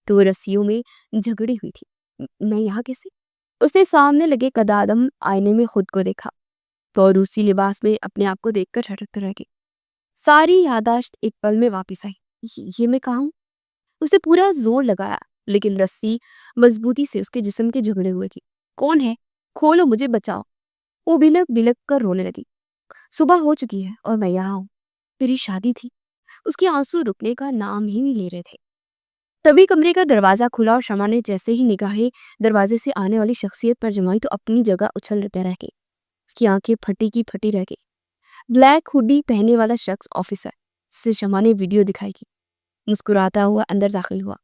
तो वो रस्सियों में झगड़ी हुई थी। मैं यहाँ कैसे? उसने सामने लगे कदादम आईने में खुद को देखा तो और उसी लिबास में अपने आप को देखकर झटकते रह गई। सारी यादाश्त एक पल में वापस आई। ये मैं कहाँ हूँ? उसने पूरा जोर लगाया लेकिन रस्सी मजबूती से उसके जिस्म के झगड़े हुए थी। कौन है? खोलो, मुझे बचाओ। वो बिलक बिलक कर रोने लगी। सुबह हो चुकी है और मैं यहाँ हूँ। मेरी शादी थी। उसके आंसू रुकने का नाम ही नहीं ले रहे थे। तभी कमरे का दरवाजा खुला और शमा ने जैसे ही निगाहें दरवाजे से आने वाली शख्सियत पर जमाई तो अपनी जगह उछल कर रह गई। उसकी आंखें फटी की फटी रह गई। ब्लैक हुडी पहने वाला शख्स ऑफिसर, जिसे शमा ने वीडियो दिखाई थी, मुस्कुराता हुआ अंदर दाखिल हुआ।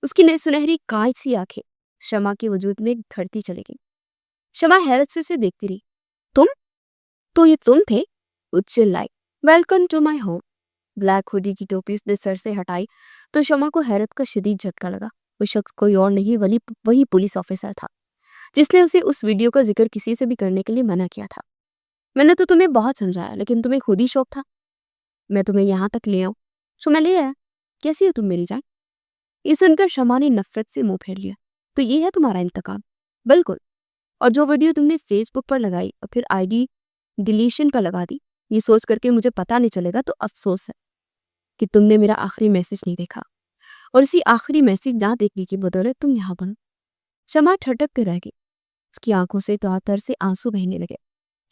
उसकी नई सुनहरी कांच सी आंखें शमा के वजूद में धरती चली गई। शमा हैरत से उसे देखती रही। तुम? तो ये तुम थे? वो चिल्लाई। Welcome to my home. Black hoodie की टोपी उसने सर से हटाई तो शमा को हैरत का शदीद झटका लगा। वो शख्स कोई और नहीं, वही पुलिस ऑफिसर था जिसने उसे उस वीडियो का जिक्र किसी से भी करने के लिए मना किया था। मैंने तो तुम्हें बहुत समझाया, लेकिन तुम्हें खुद ही शौक था मैं तुम्हें यहाँ तक ले आऊं, सो मैं ले आया। कैसी हो तुम मेरी जान? ये सुनकर शमा ने नफरत से मुंह फेर लिया। तो ये है तुम्हारा इंतकाम? बिल्कुल। और जो वीडियो तुमने फेसबुक पर लगाई और फिर आईडी डिलीशन पर लगा दी, ये सोच करके मुझे पता नहीं चलेगा तो अफसोस है कि तुमने मेरा आखिरी मैसेज नहीं देखा, और इसी आखिरी मैसेज ना देखने की बदौलत तुम यहाँ बनो। शमा ठटक कर रह गई। उसकी आंखों से तौतर से आंसू बहने लगे।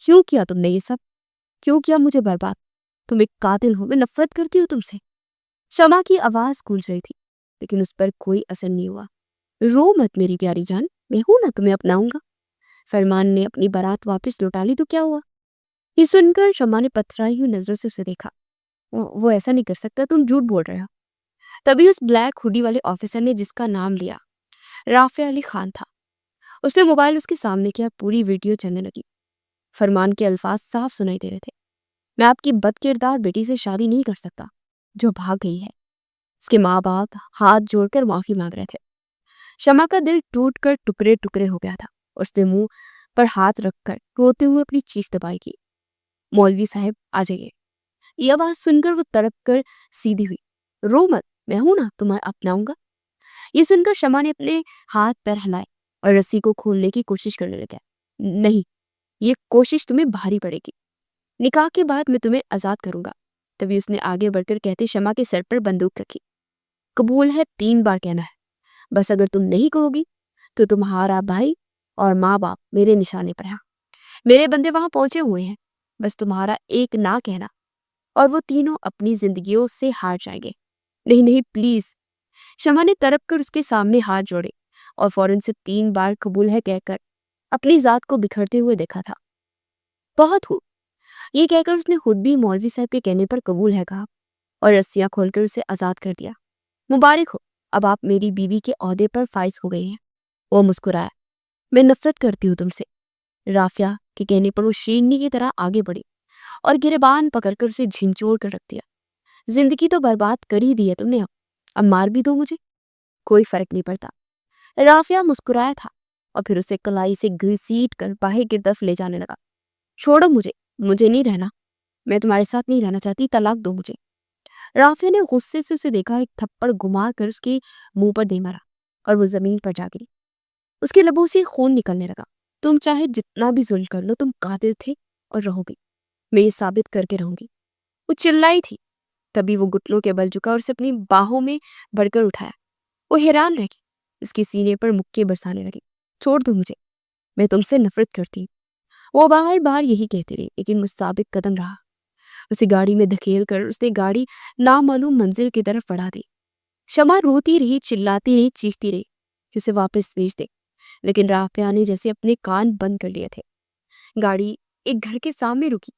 क्यों किया तुमने ये सब? क्यों किया मुझे बर्बाद? तुम एक कातिल हो, मैं नफरत करती हूँ तुमसे। शमा की आवाज गूंज रही थी, लेकिन उस पर कोई असर नहीं हुआ। रो मत मेरी प्यारी जान, मैं हूं ना, तुम्हें अपनाऊंगा। फरमान ने अपनी बारात वापस लौटा ली तो क्या हुआ? ये सुनकर शमा ने पथराई हुई नजरों से उसे देखा। वो ऐसा नहीं कर सकता, तुम झूठ बोल रहे हो। तभी उस ब्लैक हुडी वाले ऑफिसर ने, जिसका नाम लिया राफिया अली खान था, उसने मोबाइल उसके सामने किया। पूरी वीडियो चलने लगी। फरमान के अल्फाज साफ सुनाई दे रहे थे। मैं आपकी बदकिरदार बेटी से शादी नहीं कर सकता जो भाग गई है। उसके माँ बाप हाथ जोड़कर माफी मांग रहे थे। शमा का दिल टूट कर टुकड़े टुकड़े हो गया था। उसने मुंह पर हाथ रखकर रोते हुए अपनी चीख दबाई की। मौलवी साहब आ जाइए। ये आवाज सुनकर वो तड़प कर सीधी हुई। रो मत, मैं हूं ना, तुम्हें अपनाऊंगा। ये सुनकर शमा ने अपने हाथ पैर हिलाए और रस्सी को खोलने की कोशिश करने लगा। नहीं, ये कोशिश तुम्हें भारी पड़ेगी। निकाह के बाद मैं तुम्हें आजाद करूंगा। तभी उसने आगे बढ़कर कहते शमा के सर पर बंदूक रखी। कबूल है 3 बार कहना है। बस अगर तुम नहीं कहोगी तो तुम्हारा भाई और माँ बाप मेरे निशाने पर हैं। मेरे बंदे वहां पहुंचे हुए हैं। बस तुम्हारा एक ना कहना और वो तीनों अपनी जिंदगियों से हार जाएंगे। नहीं नहीं प्लीज। शमा ने तड़प कर उसके सामने हाथ जोड़े और फौरन से 3 बार कबूल है कहकर अपनी जात को बिखरते हुए देखा था। बहुत खूब। ये कहकर उसने खुद भी मौलवी साहब के कहने पर कबूल है कहा और रस्सियां खोलकर उसे आजाद कर दिया। मुबारक हो, अब आप मेरी बीवी के ओहदे पर फाइज हो गई हैं। वो मुस्कुराया। मैं नफरत करती हूँ तुमसे। राफिया के कहने पर वो शेरनी की तरह आगे बढ़ी और गिरेबान पकड़कर उसे झिंझोड़ कर रख दिया। जिंदगी तो बर्बाद कर ही दी है तुमने। अब मार भी दो मुझे, कोई फर्क नहीं पड़ता। राफिया मुस्कुराया था और फिर उसे कलाई से घसीट कर बाहर की तरफ ले जाने लगा। छोड़ो मुझे, मुझे नहीं रहना। मैं तुम्हारे साथ नहीं रहना चाहती, तलाक दो मुझे। राफिया ने गुस्से से उसे देखा, एक थप्पड़ घुमा कर उसके मुंह पर दे मारा और वो जमीन पर जा गिरी। उसके लबों से खून निकलने लगा। तुम चाहे जितना भी जुल्म कर लो, तुम कातिल थे और रहोगे। मैं ये साबित करके रहूंगी। वो चिल्लाई थी। तभी वो घुटनों के बल झुका और उसे अपनी बाहों में भरकर उठाया। वो हैरान रह गई। उसके सीने पर मुक्के बरसाने लगी। छोड़ दो मुझे, मैं तुमसे नफरत करती हूँ। वो बार बार यही कहती रही, लेकिन मुस्ताबिक कदम रहा। उसे गाड़ी में धकेल कर उसने गाड़ी नामालूम मंजिल की तरफ बढ़ा दी। शमा रोती रही, चिल्लाती रही, चीखती रही कि उसे वापस भेज दे, लेकिन राफिया ने जैसे अपने कान बंद कर लिए थे। गाड़ी एक घर के सामने रुकी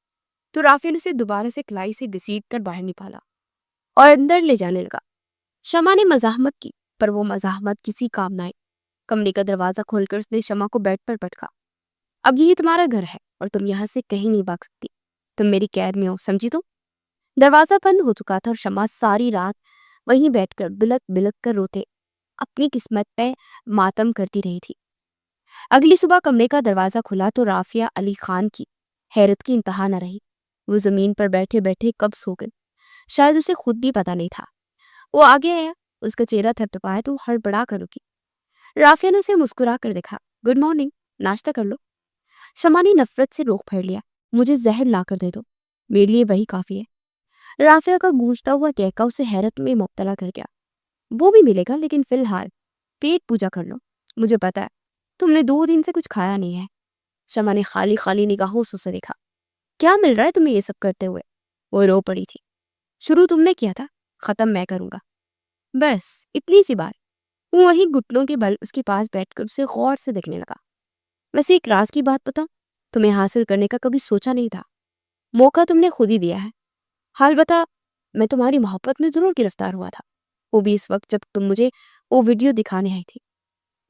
तो राफिया ने उसे दोबारा से कलाई से घसीट कर बाहर निकाला और अंदर ले जाने लगा। शमा ने मजाहमत की, पर वो मजाहमत किसी काम न आई। कमरे का दरवाजा खोलकर उसने शमा को बेड पर पटका। अब यही तुम्हारा घर है और तुम यहाँ से कहीं नहीं भाग सकती। तुम मेरी कैद में हो, समझी तुम? दरवाजा बंद हो चुका था और शमा सारी रात वहीं बैठकर बिलक बिलक कर रोते अपनी किस्मत पे मातम करती रही थी। अगली सुबह कमरे का दरवाजा खुला तो राफिया अली खान की हैरत की इंतहा न रही। वो जमीन पर बैठे बैठे कब सो गई, शायद उसे खुद भी पता नहीं था। वो आगे आया, उसका चेहरा थपथपाया तो हड़बड़ा कर रुकी। राफिया ने उसे मुस्कुरा कर देखा। गुड मॉर्निंग, नाश्ता कर लो। शमा ने नफरत से रोक फेर लिया। मुझे जहर ला कर दे दो, मेरे लिए वही काफी है। राफिया का गूंजता हुआ कहका उसे हैरत में मुब्तला कर गया। वो भी मिलेगा, लेकिन फिलहाल पेट पूजा कर लो, मुझे पता है तुमने 2 दिन से कुछ खाया नहीं है। शमा ने खाली खाली निगाहों से उसे देखा। क्या मिल रहा है तुम्हें ये सब करते हुए? वो रो पड़ी थी। शुरू तुमने किया था, खत्म मैं करूंगा, बस इतनी सी बात। वो वहीं घुटनों के बल उसके पास बैठकर उसे गौर से देखने लगा। वैसे एक राज की बात बताऊं, तुम्हें हासिल करने का कभी सोचा नहीं था, मौका तुमने खुद ही दिया है। हाल बता, मैं तुम्हारी मोहब्बत में जरूर गिरफ्तार हुआ था, वो भी इस वक्त जब तुम मुझे वो वीडियो दिखाने आई थी।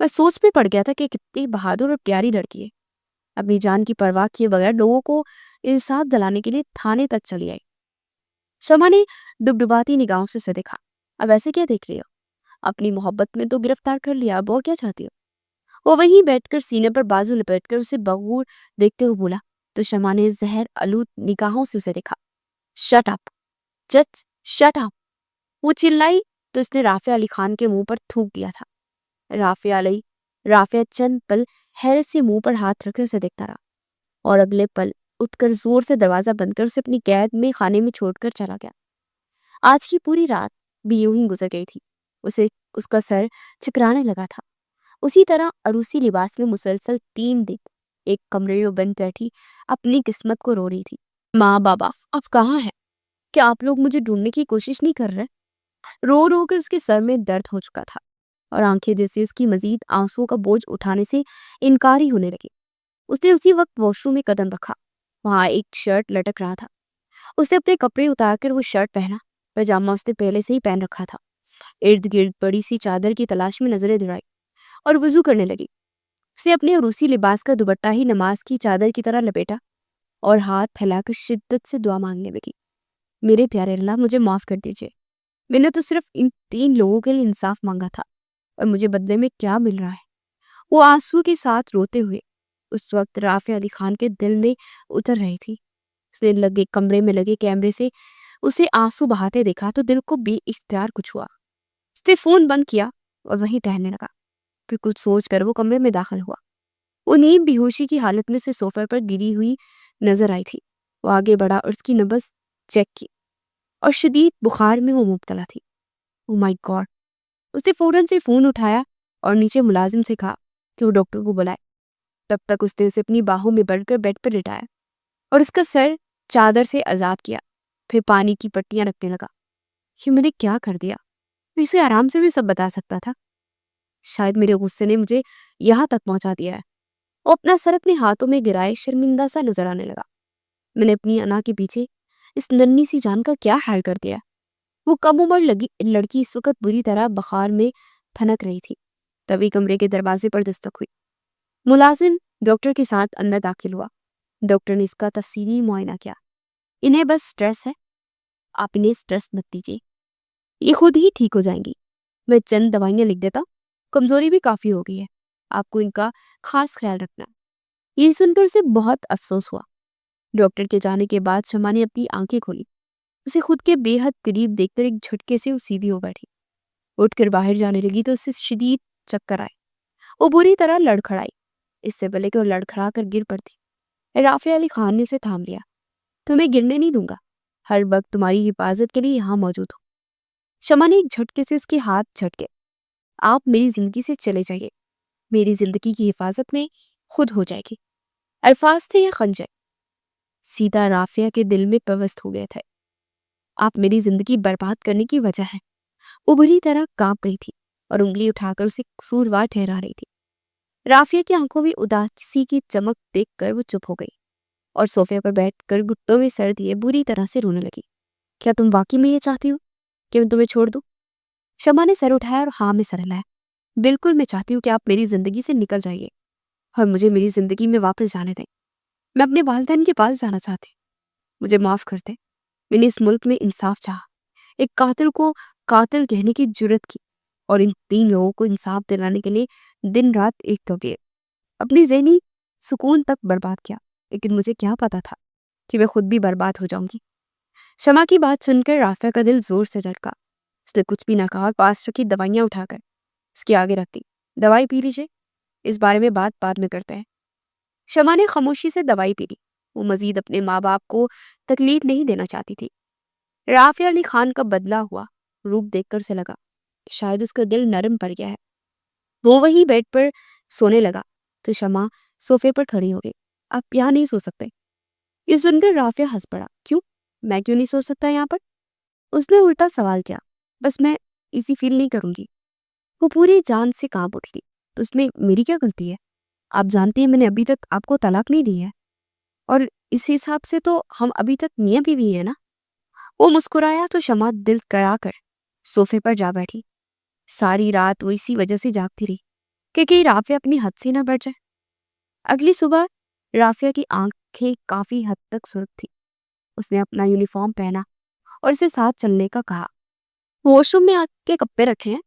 मैं सोच में पड़ गया था कि कितनी बहादुर और प्यारी लड़की है, अपनी जान की परवाह किए बगैर लोगों को इंसाफ दिलाने के लिए थाने तक चली आई। शमा ने डुबडुबाती निगाहों से उसे देखा। अब ऐसे क्या देख रही हो? अपनी मोहब्बत में तो गिरफ्तार कर लिया, अब और क्या चाहती हो? वो वहीं बैठकर सीने पर बाजू लपेटकर उसे बगूर देखते हुए बोला। तो शमा ने जहर आलूद निगाहों से उसे देखा। Shut up, just shut up. वो चिल्लाई तो उसने राफिया अली खान के मुंह पर थूक दिया था। राफिया चंद पल हैरत से मुंह पर हाथ रखे उसे देखता रहा और अगले पल उठकर जोर से दरवाजा बंद कर उसे अपनी कैद में खाने में छोड़कर चला गया। आज की पूरी रात भी यूं ही गुजर गई थी। उसे उसका सर चकराने लगा था। उसी तरह अरूसी लिबास में मुसलसल 3 दिन एक कमरे में बंद बैठी अपनी किस्मत को रो रही थी। माँ बाबा अब कहाँ है? क्या आप लोग मुझे ढूंढने की कोशिश नहीं कर रहे? रो रो कर उसके सर में दर्द हो चुका था और आंखें जैसे उसकी मजीद आंसुओं का बोझ उठाने से इनकारी होने लगी। उसने उसी वक्त वॉशरूम में कदम रखा। वहां एक शर्ट लटक रहा था। उसने अपने कपड़े उतारकर वो शर्ट पहना। पैजामा उसने पहले से ही पहन रखा था। इर्द गिर्द बड़ी सी चादर की तलाश में नजरें दौड़ाई और वजू करने लगी। उसने अपने रूसी लिबास का दुपट्टा ही नमाज की चादर की तरह लपेटा और हाथ फैलाकर शिद्दत से दुआ मांगने लगी। मेरे प्यारे अल्लाह, मुझे माफ कर दीजिए। मैंने तो सिर्फ इन 3 लोगों के लिए इंसाफ मांगा था और मुझे बदले में क्या मिल रहा है? वो आंसू के साथ रोते हुए उस वक्त राफिया अली खान के दिल में उतर रही थी। उसने लगे कमरे में लगे कैमरे से उसे आंसू बहाते देखा तो दिल को बेइख्तियार कुछ हुआ। उसने फोन बंद किया और वहीं टहलने लगा। फिर कुछ सोच कर वो कमरे में दाखिल हुआ। वो नीम बेहोशी की हालत में उसे सोफे पर गिरी हुई नजर आई थी। वो आगे बढ़ा और उसकी नब्ज चेक की और शदीद बुखार में वो मुब्तला थी। Oh my God! उसने फौरन से फोन उठाया और नीचे मुलाजिम से कहा कि वो डॉक्टर को बुलाए। तब तक उसने उसे अपनी बाहों में बढ़कर बेड पर लिटाया और उसका सर चादर से आजाद किया। फिर पानी की पट्टियां रखने लगा। ये मैंने क्या कर दिया? मैं इसे आराम से भी सब बता सकता था। शायद मेरे गुस्से ने मुझे यहाँ तक पहुंचा दिया है। वो अपना सर अपने हाथों में गिराए शर्मिंदा सा नजर आने लगा। मैंने अपनी अना के पीछे इस नन्ही सी जान का क्या हाल कर दिया? वो कम उम्र लगी लड़की इस वक्त बुरी तरह बुखार में फनक रही थी। तभी कमरे के दरवाजे पर दस्तक हुई। मुलाजिम डॉक्टर के साथ अंदर दाखिल हुआ। डॉक्टर ने इसका तफसीली मुआयना किया। इन्हें बस स्ट्रेस है, आप इन्हें स्ट्रेस मत दीजिए, ये खुद ही ठीक हो जाएंगी। मैं चंद दवाइयां लिख देता हूं, कमजोरी भी काफी हो गई है, आपको इनका खास ख्याल रखना। ये सुनकर उसे बहुत अफसोस हुआ। डॉक्टर के जाने के बाद शमा ने अपनी आंखें खोली। उसे खुद के बेहद करीब देखकर एक झटके से वो सीधी हो बैठी। उठकर बाहर जाने लगी तो उससे शदीद चक्कर आए। वो बुरी तरह लड़खड़ाई। इससे पहले कि वो लड़खड़ा कर गिर पड़ती, राफिया अली खान ने उसे थाम लिया। तुम्हें गिरने नहीं दूंगा, हर वक्त तुम्हारी हिफाजत के लिए यहाँ मौजूद हूँ। शमा ने एक झटके से उसके हाथ झटके। आप मेरी जिंदगी से चले जाइए, मेरी जिंदगी की हिफाजत में खुद हो जाएगी। अल्फाज थे या खंजर, सीधा राफिया के दिल में पवस्त हो गए थे। आप मेरी जिंदगी बर्बाद करने की वजह है। वो बुरी तरह कांप रही थी और उंगली उठाकर उसे कसूरवार ठहरा रही थी। राफिया की आंखों में उदासी की चमक देखकर वो चुप हो गई और सोफे पर बैठकर घुट्टों में सर दिए बुरी तरह से रोने लगी। क्या तुम वाकई में ये चाहती हो कि मैं तुम्हें छोड़ दूं? शमा ने सर उठाया और हाँ में सर हिलाया। बिल्कुल, मैं चाहती हूँ कि आप मेरी जिंदगी से निकल जाइए और मुझे मेरी जिंदगी में वापस जाने दें। मैं अपने वालिदैन के पास जाना चाहती हूँ। मुझे माफ कर दें। मैंने इस मुल्क में इंसाफ चाहा, एक कातिल को कातिल कहने की जुर्रत की और इन 3 लोगों को इंसाफ दिलाने के लिए दिन रात एक तो किए, अपनी ज़हनी सुकून तक बर्बाद किया। लेकिन मुझे क्या पता था कि मैं खुद भी बर्बाद हो जाऊंगी। शमा की बात सुनकर राफिया का दिल जोर से धड़का। उसने कुछ भी ना कहा और पास रखी दवाइयां उठाकर उसके आगे रख दी। दवाई पी लीजिए, इस बारे में बात बाद में करते हैं। शमा ने खामोशी से दवाई पी ली। वो मजीद अपने माँ बाप को तकलीफ नहीं देना चाहती थी। राफिया अली खान का बदला हुआ रूप देखकर से लगा कि शायद उसका दिल नरम पड़ गया है। वो वही बेड पर सोने लगा तो शमा सोफे पर खड़ी हो गई। आप यहाँ नहीं सो सकते। ये सुनकर राफिया हंस पड़ा। क्यों? मैं क्यों नहीं सो सकता यहाँ पर? उसने उल्टा सवाल किया। बस मैं इसी फील नहीं करूंगी। वो पूरी जान से कांप उठी। तो उसमें मेरी क्या गलती है? आप जानती हैं मैंने अभी तक आपको तलाक नहीं दी है, और इस हिसाब से तो हम अभी तक मियाँ बीवी है ना। वो मुस्कुराया तो शमा दिल कराकर सोफे पर जा बैठी। सारी रात वो इसी वजह से जागती रही कि कहीं राफिया अपनी हद से ना बढ़ जाए। अगली सुबह राफिया की आंखें काफी हद तक सुर्ख थी। उसने अपना यूनिफॉर्म पहना और इसे साथ चलने का कहा। वॉशरूम में आके कपड़े रखे हैं,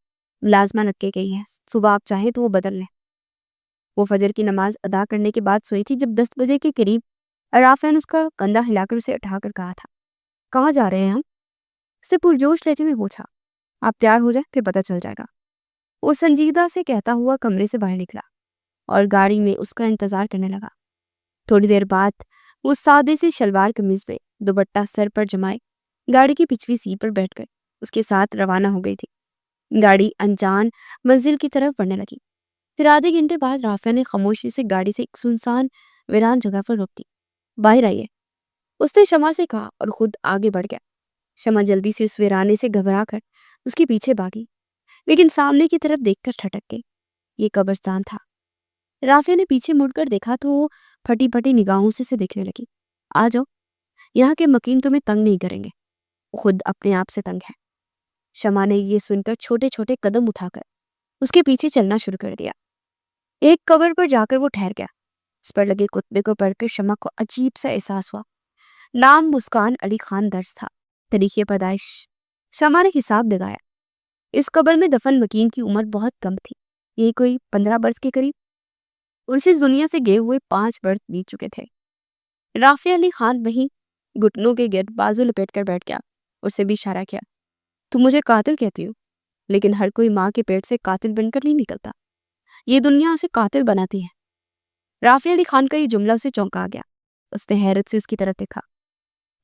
मुलाजमा रख के गई है, सुबह आप चाहें तो वो बदल लें। वो फजर की नमाज अदा करने के बाद सोई थी जब 10 बजे के करीब राफिया ने उसका कंधा हिलाकर उसे उठाकर कहा था। कहाँ जा रहे हैं हम? उससे पुरजोश लहजे में पूछा। आप तैयार हो जाए फिर पता चल जाएगा। वो संजीदा से कहता हुआ कमरे से बाहर निकला और गाड़ी में उसका इंतजार करने लगा। थोड़ी देर बाद वो सादे से शलवार कमीज में दुपट्टा सर पर जमाए गाड़ी की पिछली सीट पर बैठकर उसके साथ रवाना हो गई थी। गाड़ी अनजान मंजिल की तरफ बढ़ने लगी। फिर आधे घंटे बाद राफिया ने खामोशी से गाड़ी से एक सुनसान वीरान जगह पर रोक दी। बाहर आइए, उसने शमा से कहा और खुद आगे बढ़ गया। शमा जल्दी से उस वीराने से घबरा कर उसके पीछे भागी, लेकिन सामने की तरफ देखकर ठटक गई। ये कब्रिस्तान था। राफिया ने पीछे मुड़कर देखा तो वो फटी फटी निगाहों से देखने लगी। आ जाओ, यहाँ के मकीन तुम्हें तंग नहीं करेंगे। वो खुद अपने आप से तंग है। शमा ने ये सुनकर छोटे छोटे कदम उठाकर उसके पीछे चलना शुरू कर दिया। एक कब्र पर जाकर वो ठहर गया। उस पर लगे कुतबे को पढ़कर शमा को अजीब सा एहसास हुआ। नाम मुस्कान अली खान दर्ज था। तरीके पैदाइश। शमा ने हिसाब लगाया। इस कब्र में दफन मकीन की उम्र बहुत कम थी, यही कोई 15 बरस के करीब। और इस दुनिया से गए हुए 5 बरस बीत चुके थे। राफिया अली खान वहीं घुटनों के गिर्द बाजू लपेट कर बैठ गया। उससे भी इशारा किया। तुम मुझे कातिल कहती हो, लेकिन हर कोई माँ के पेट से कातिल बनकर नहीं निकलता। ये दुनिया उसे कातिल बनाती है। राफिया अली खान का ये जुमला उसे चौंका गया। उसने हैरत से उसकी तरफ देखा।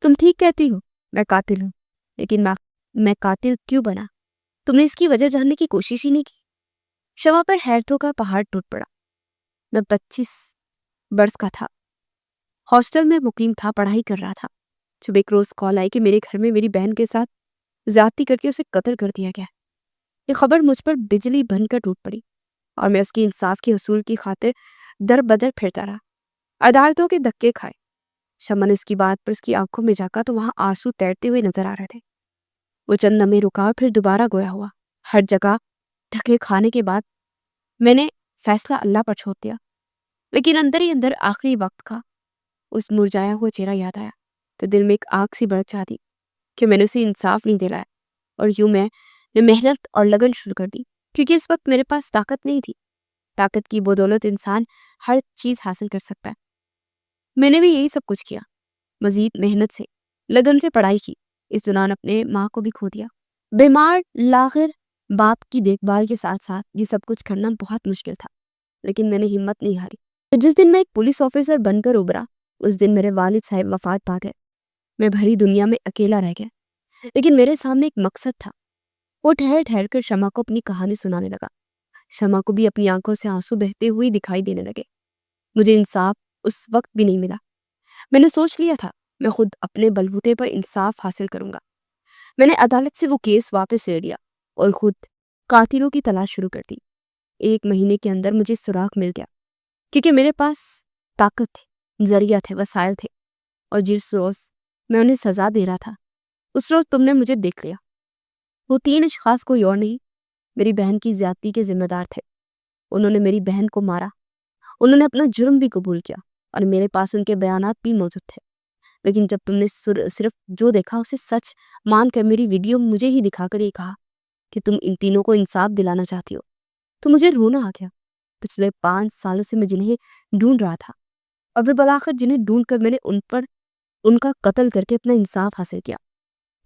तुम ठीक कहती हो, मैं कातिल हूँ, लेकिन मैं कातिल क्यों बना? तुमने इसकी वजह जानने की कोशिश ही नहीं की। शमा पर हैरतों का पहाड़ टूट पड़ा। मैं 25 बरस का था, हॉस्टल में मुकीम था, पढ़ाई कर रहा था। जब एक रोज कॉल आई कि मेरे घर में मेरी बहन के साथ ज्यादती करके उसे कत्ल कर दिया गया। ये खबर मुझ पर बिजली बनकर टूट पड़ी और मैं उसकी इंसाफ के हसूल की खातिर दर बदर फिरता रहा, अदालतों के धक्के खाए। शमा ने उसकी बात पर उसकी आंखों में झांका तो वहां आंसू तैरते हुए नजर आ रहे थे। वो चंद लम्हे रुका और फिर दोबारा गोया हुआ। हर जगह धक्के खाने के बाद मैंने फैसला अल्लाह पर छोड़ दिया, लेकिन अंदर ही अंदर आखिरी वक्त का उस मुरझाया हुआ चेहरा याद आया तो दिल में एक आग सी भड़क जाती कि मैंने उसे इंसाफ नहीं दिलाया। और यूं मैंने मेहनत और लगन शुरू कर दी, क्योंकि इस वक्त मेरे पास ताकत नहीं थी। ताकत की बदौलत इंसान हर चीज हासिल कर सकता है। मैंने भी यही सब कुछ किया। मजीद मेहनत से, लगन से पढ़ाई की। इस दौरान अपने माँ को भी खो दिया। बीमार लाखिर बाप की देखभाल के साथ साथ ये सब कुछ करना बहुत मुश्किल था, लेकिन मैंने हिम्मत नहीं हारी। तो जिस दिन मैं एक पुलिस ऑफिसर बनकर उभरा, उस दिन मेरे वालिद साहब वफात पा गए। मैं भरी दुनिया में अकेला रह गया, लेकिन मेरे सामने एक मकसद था। वो ठहर ठहर कर शमा को अपनी कहानी सुनाने लगा। शमा को भी अपनी आंखों से आंसू बहते हुए दिखाई देने लगे। मुझे इंसाफ उस वक्त भी नहीं मिला। मैंने सोच लिया था मैं खुद अपने बलबूते पर इंसाफ हासिल करूंगा। मैंने अदालत से वो केस वापस ले लिया और खुद कातिलों की तलाश शुरू कर दी। 1 महीने के अंदर मुझे सुराग मिल गया, क्योंकि मेरे पास ताकत थी, जरिया थे, वसाइल थे। और जिस रोज मैं उन्हें सजा दे रहा था, उस रोज तुमने मुझे देख लिया। वो 3 अशखास कोई और नहीं, मेरी बहन की ज्यादती के जिम्मेदार थे। उन्होंने मेरी बहन को मारा। उन्होंने अपना जुर्म भी कबूल किया और मेरे पास उनके बयानात भी मौजूद थे। लेकिन जब तुमने सिर्फ जो देखा उसे सच मानकर मेरी वीडियो मुझे ही दिखाकर ये कहा कि तुम इन तीनों को इंसाफ दिलाना चाहती हो, तो मुझे रोना आ गया। पिछले 5 सालों से मैं जिन्हें ढूंढ रहा था, और फिर बलाखिर जिन्हें ढूंढ कर मैंने उन पर उनका कत्ल करके अपना इंसाफ हासिल किया।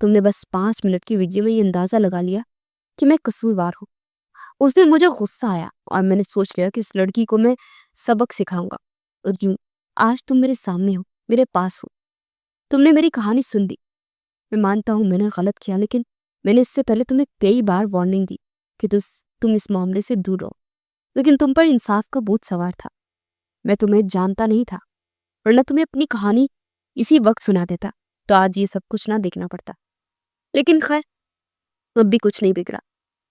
तुमने बस 5 मिनट की वीडियो में ये अंदाजा लगा लिया कि मैं कसूरवार हूँ। उस दिन मुझे गुस्सा आया और मैंने सोच लिया कि इस लड़की को मैं सबक सिखाऊंगा। और यूं आज तुम मेरे सामने हो, मेरे पास हो। तुमने मेरी कहानी सुन ली। मैं मानता हूँ मैंने गलत किया, लेकिन मैंने इससे पहले तुम्हें कई बार वार्निंग दी कि तुम इस मामले से दूर रहो। लेकिन तुम पर इंसाफ का भूत सवार था। मैं तुम्हें जानता नहीं था, वरना तुम्हें अपनी कहानी इसी वक्त सुना देता तो आज ये सब कुछ ना देखना पड़ता। लेकिन खैर, अब भी कुछ नहीं बिगड़ा।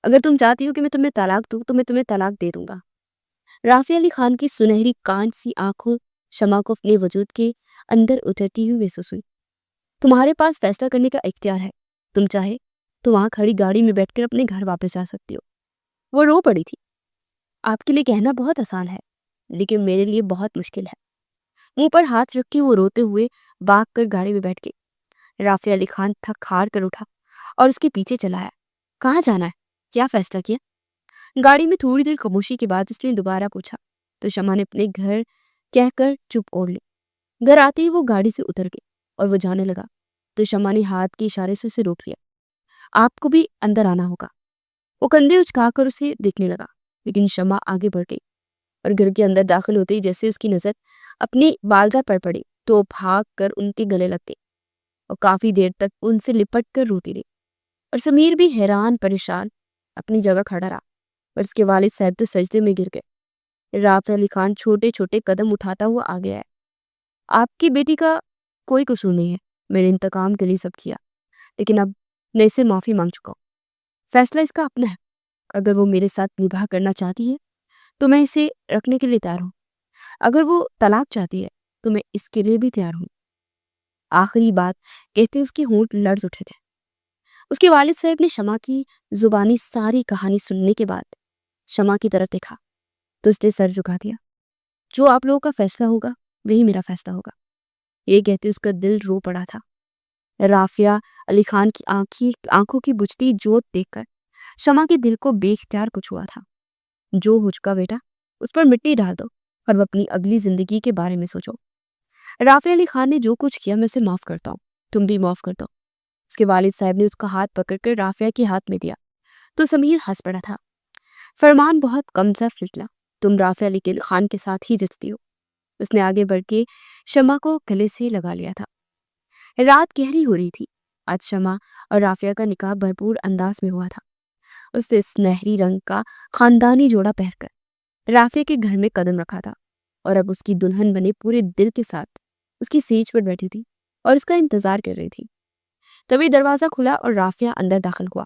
अगर तुम चाहती हो कि मैं तुम्हें तलाक दूं तो मैं तुम्हें तलाक दे दूंगा। राफी अली खान की सुनहरी कांच सी आंखों शमा को अपने वजूद के अंदर उतरती हुई महसूस हुई। तुम्हारे पास फैसला करने का इख्तियार है। तुम चाहे तो वहां खड़ी गाड़ी में बैठकर अपने घर वापस जा सकती हो। वो रो पड़ी थी। आपके लिए कहना बहुत आसान है, लेकिन मेरे लिए बहुत मुश्किल है। मुंह पर हाथ रख के वो रोते हुए भाग कर गाड़ी में बैठ गई। राफी अली खान थक हार कर उठा और उसके पीछे चला आया। कहाँ जाना है? क्या फैसला किया? गाड़ी में थोड़ी देर खामोशी के बाद उसने दोबारा पूछा तो शमा ने अपने घर कहकर चुप ओढ़ ली। घर आते ही वो गाड़ी से उतर गई और वो जाने लगा तो शमा ने हाथ के इशारे से उसे रोक लिया। आपको भी अंदर आना होगा। वो कंधे उचकाकर उसे देखने लगा, लेकिन शमा आगे बढ़ गई और घर के अंदर दाखिल होते ही जैसे उसकी नजर अपनी बालजा पर पड़ी तो वो भाग कर उनके गले लग गई और काफी देर तक उनसे लिपट कर रोती रही। और समीर भी हैरान परेशान अपनी जगह खड़ा रहा और उसके वालिद साहब तो सजदे में गिर गए। राफी अली खान छोटे छोटे कदम उठाता हुआ आ गया है। आपकी बेटी का कोई कसूर नहीं है। मेरे इंतकाम के लिए सब किया, लेकिन अब मैं इससे माफी मांग चुका हूँ। फैसला इसका अपना है। अगर वो मेरे साथ निभाह करना चाहती है तो मैं इसे रखने के लिए तैयार हूँ। अगर वो तलाक चाहती है तो मैं इसके लिए भी तैयार हूँ। आखिरी बात कहते उसके होंठ लर्ज उठे थे। उसके वालिद साहब ने शमा की जुबानी सारी कहानी सुनने के बाद शमा की तरफ देखा तो उसने सर झुका दिया। जो आप लोगों का फैसला होगा वही मेरा फैसला होगा। ये कहते उसका दिल रो पड़ा था। राफिया अली खान की आंखों की बुझती जोत देखकर शमा के दिल को बेख्तियार कुछ हुआ था। जो हो चुका बेटा, उस पर मिट्टी डाल दो और अब अपनी अगली जिंदगी के बारे में सोचो। राफिया अली खान ने जो कुछ किया मैं उसे माफ करता हूँ। तुम भी माफ कर दो। उसके वालिद साहब ने उसका हाथ पकड़कर राफिया के हाथ में दिया तो समीर हंस पड़ा था। फरमान बहुत कम सा निकला। तुम राफिया अली खान के साथ ही जचती हो। उसने आगे बढ़ के शमा को गले से लगा लिया था। रात गहरी हो रही थी। आज शमा और राफिया का निकाह भरपूर अंदाज में हुआ था। उसने सुनहरी रंग का खानदानी जोड़ा पहनकर राफिया के घर में कदम रखा था और अब उसकी दुल्हन बने पूरे दिल के साथ उसकी सेज पर बैठी थी और उसका इंतजार कर रही थी। तभी दरवाजा खुला और राफिया अंदर दाखिल हुआ।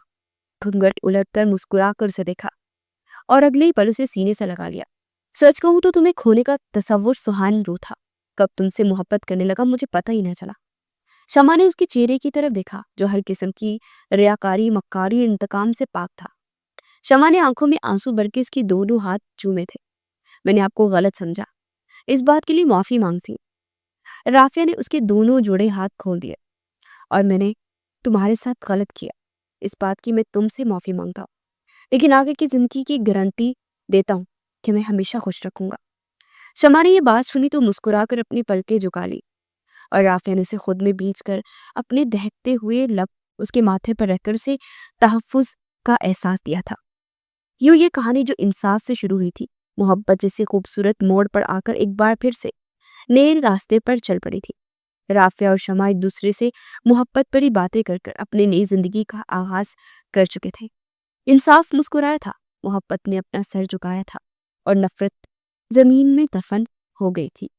घूंघट उलटकर मुस्कुराकर उसे देखा और अगले ही पल उसे सीने से लगा लिया। सच कहूं तो तुम्हें खोने का तसव्वुर सुहानी रू था। कब तुमसे मोहब्बत करने लगा मुझे पता ही न चला। शमा ने उसके चेहरे की तरफ देखा जो हर किस्म की रियाकारी मक्कारी और इंतकाम से पाक था। शमा ने आंखों में आंसू भर के उसके दोनों हाथ चूमे थे। मैंने आपको गलत समझा, इस बात के लिए माफी मांगती। राफिया ने उसके दोनों जुड़े हाथ खोल दिए। और मैंने तुम्हारे साथ गलत किया, इस बात की मैं तुमसे माफी मांगता हूँ, लेकिन आगे की जिंदगी की गारंटी देता हूँ कि मैं हमेशा खुश रखूंगा। शमा ने ये बात सुनी तो मुस्कुराकर अपनी पलकें झुका ली और राफिया ने उसे खुद में बींच कर अपने दहकते हुए लब उसके माथे पर रखकर उसे तहफ्फुज का एहसास दिया था। यूं ये कहानी जो इंसाफ से शुरू हुई थी, मोहब्बत जैसे खूबसूरत मोड़ पर आकर एक बार फिर से नए रास्ते पर चल पड़ी थी। राफिया और शमा एक दूसरे से मोहब्बत भरी बातें कर कर अपनी नई जिंदगी का आगाज कर चुके थे। इंसाफ मुस्कुराया था, मोहब्बत ने अपना सर झुकाया था और नफरत जमीन में दफन हो गई थी।